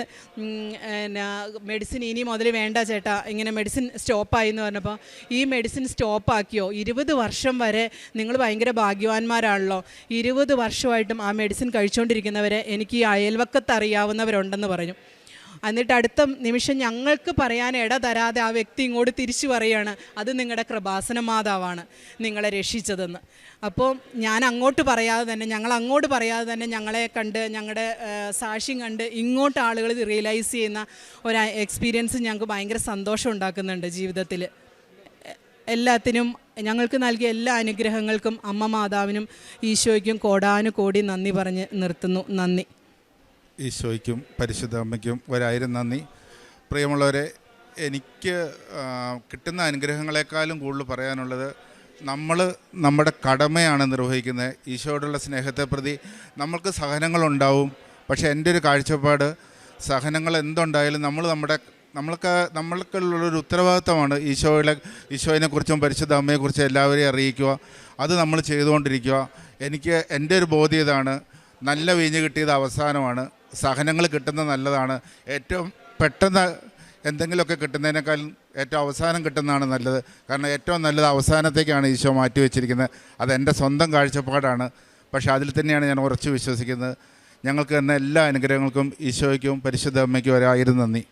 S3: മെഡിസിൻ ഇനി മുതൽ വേണ്ട ചേട്ടാ, ഇങ്ങനെ മെഡിസിൻ സ്റ്റോപ്പായി എന്ന് പറഞ്ഞപ്പോൾ, ഈ മെഡിസിൻ സ്റ്റോപ്പാക്കിയോ? 20 വർഷം വരെ നിങ്ങൾ ഭയങ്കര ഭാഗ്യവാന്മാരാണല്ലോ, 20 വർഷമായിട്ടും ആ മെഡിസിൻ കഴിച്ചുകൊണ്ടിരിക്കുന്നവരെ എനിക്ക് ഈ അയൽവക്കത്ത് അറിയാവുന്നവരുണ്ടെന്ന് പറഞ്ഞു. എന്നിട്ട് അടുത്ത നിമിഷം ഞങ്ങൾക്ക് പറയാൻ ഇട തരാതെ ആ വ്യക്തി ഇങ്ങോട്ട് തിരിച്ചു പറയുകയാണ്, അത് നിങ്ങളുടെ കൃപാസന മാതാവാണ് നിങ്ങളെ രക്ഷിച്ചതെന്ന്. അപ്പോൾ ഞങ്ങൾ അങ്ങോട്ട് പറയാതെ തന്നെ ഞങ്ങളെ കണ്ട്, ഞങ്ങളുടെ സാക്ഷ്യം കണ്ട് ഇങ്ങോട്ട് ആളുകൾ റിയലൈസ് ചെയ്യുന്ന ഒരു എക്സ്പീരിയൻസ് ഞങ്ങൾക്ക് ഭയങ്കര സന്തോഷം ഉണ്ടാക്കുന്നുണ്ട് ജീവിതത്തിൽ. എല്ലാത്തിനും ഞങ്ങൾക്ക് നൽകിയ എല്ലാ അനുഗ്രഹങ്ങൾക്കും അമ്മ മാതാവിനും ഈശോയ്ക്കും കോടാനുകോടി നന്ദി പറഞ്ഞ് നിർത്തുന്നു. നന്ദി.
S4: ഈശോയ്ക്കും പരിശുദ്ധ അമ്മയ്ക്കും 1000 നന്ദി. പ്രിയമുള്ളവരെ, എനിക്ക് കിട്ടുന്ന അനുഗ്രഹങ്ങളെക്കാളും കൂടുതൽ പറയാനുള്ളത്, നമ്മൾ നമ്മുടെ കടമയാണ് നിർവഹിക്കുന്നത്. ഈശോയോടുള്ള സ്നേഹത്തെ പ്രതി നമ്മൾക്ക് സഹനങ്ങളുണ്ടാവും. പക്ഷേ എൻ്റെ ഒരു കാഴ്ചപ്പാട്, സഹനങ്ങൾ എന്തുണ്ടായാലും നമ്മൾക്കുള്ളൊരു ഉത്തരവാദിത്തമാണ് ഈശോയിനെക്കുറിച്ചും പരിശുദ്ധ അമ്മയെക്കുറിച്ചും എല്ലാവരെയും അറിയിക്കുക. അത് നമ്മൾ ചെയ്തുകൊണ്ടിരിക്കുക. എൻ്റെ ഒരു ബോധ്യം ഇതാണ്, നല്ല വീഞ്ഞ് കിട്ടിയത് അവസാനമാണ്. സഹനങ്ങൾ കിട്ടുന്നത് നല്ലതാണ്. ഏറ്റവും പെട്ടെന്ന് എന്തെങ്കിലുമൊക്കെ കിട്ടുന്നതിനേക്കാൾ ഏറ്റവും അവസാനം കിട്ടുന്നതാണ് നല്ലത്. കാരണം ഏറ്റവും നല്ലത് അവസാനത്തേക്കാണ് ഈശോ മാറ്റി വെച്ചിരിക്കുന്നത്. അതെൻ്റെ സ്വന്തം കാഴ്ചപ്പാടാണ്. പക്ഷേ അതിൽ തന്നെയാണ് ഞാൻ ഉറച്ചു വിശ്വസിക്കുന്നത്. ഞങ്ങൾക്ക് തന്ന എല്ലാ അനുഗ്രഹങ്ങൾക്കും ഈശോയ്ക്കും പരിശുദ്ധ അമ്മയ്ക്കും 1000 നന്ദി.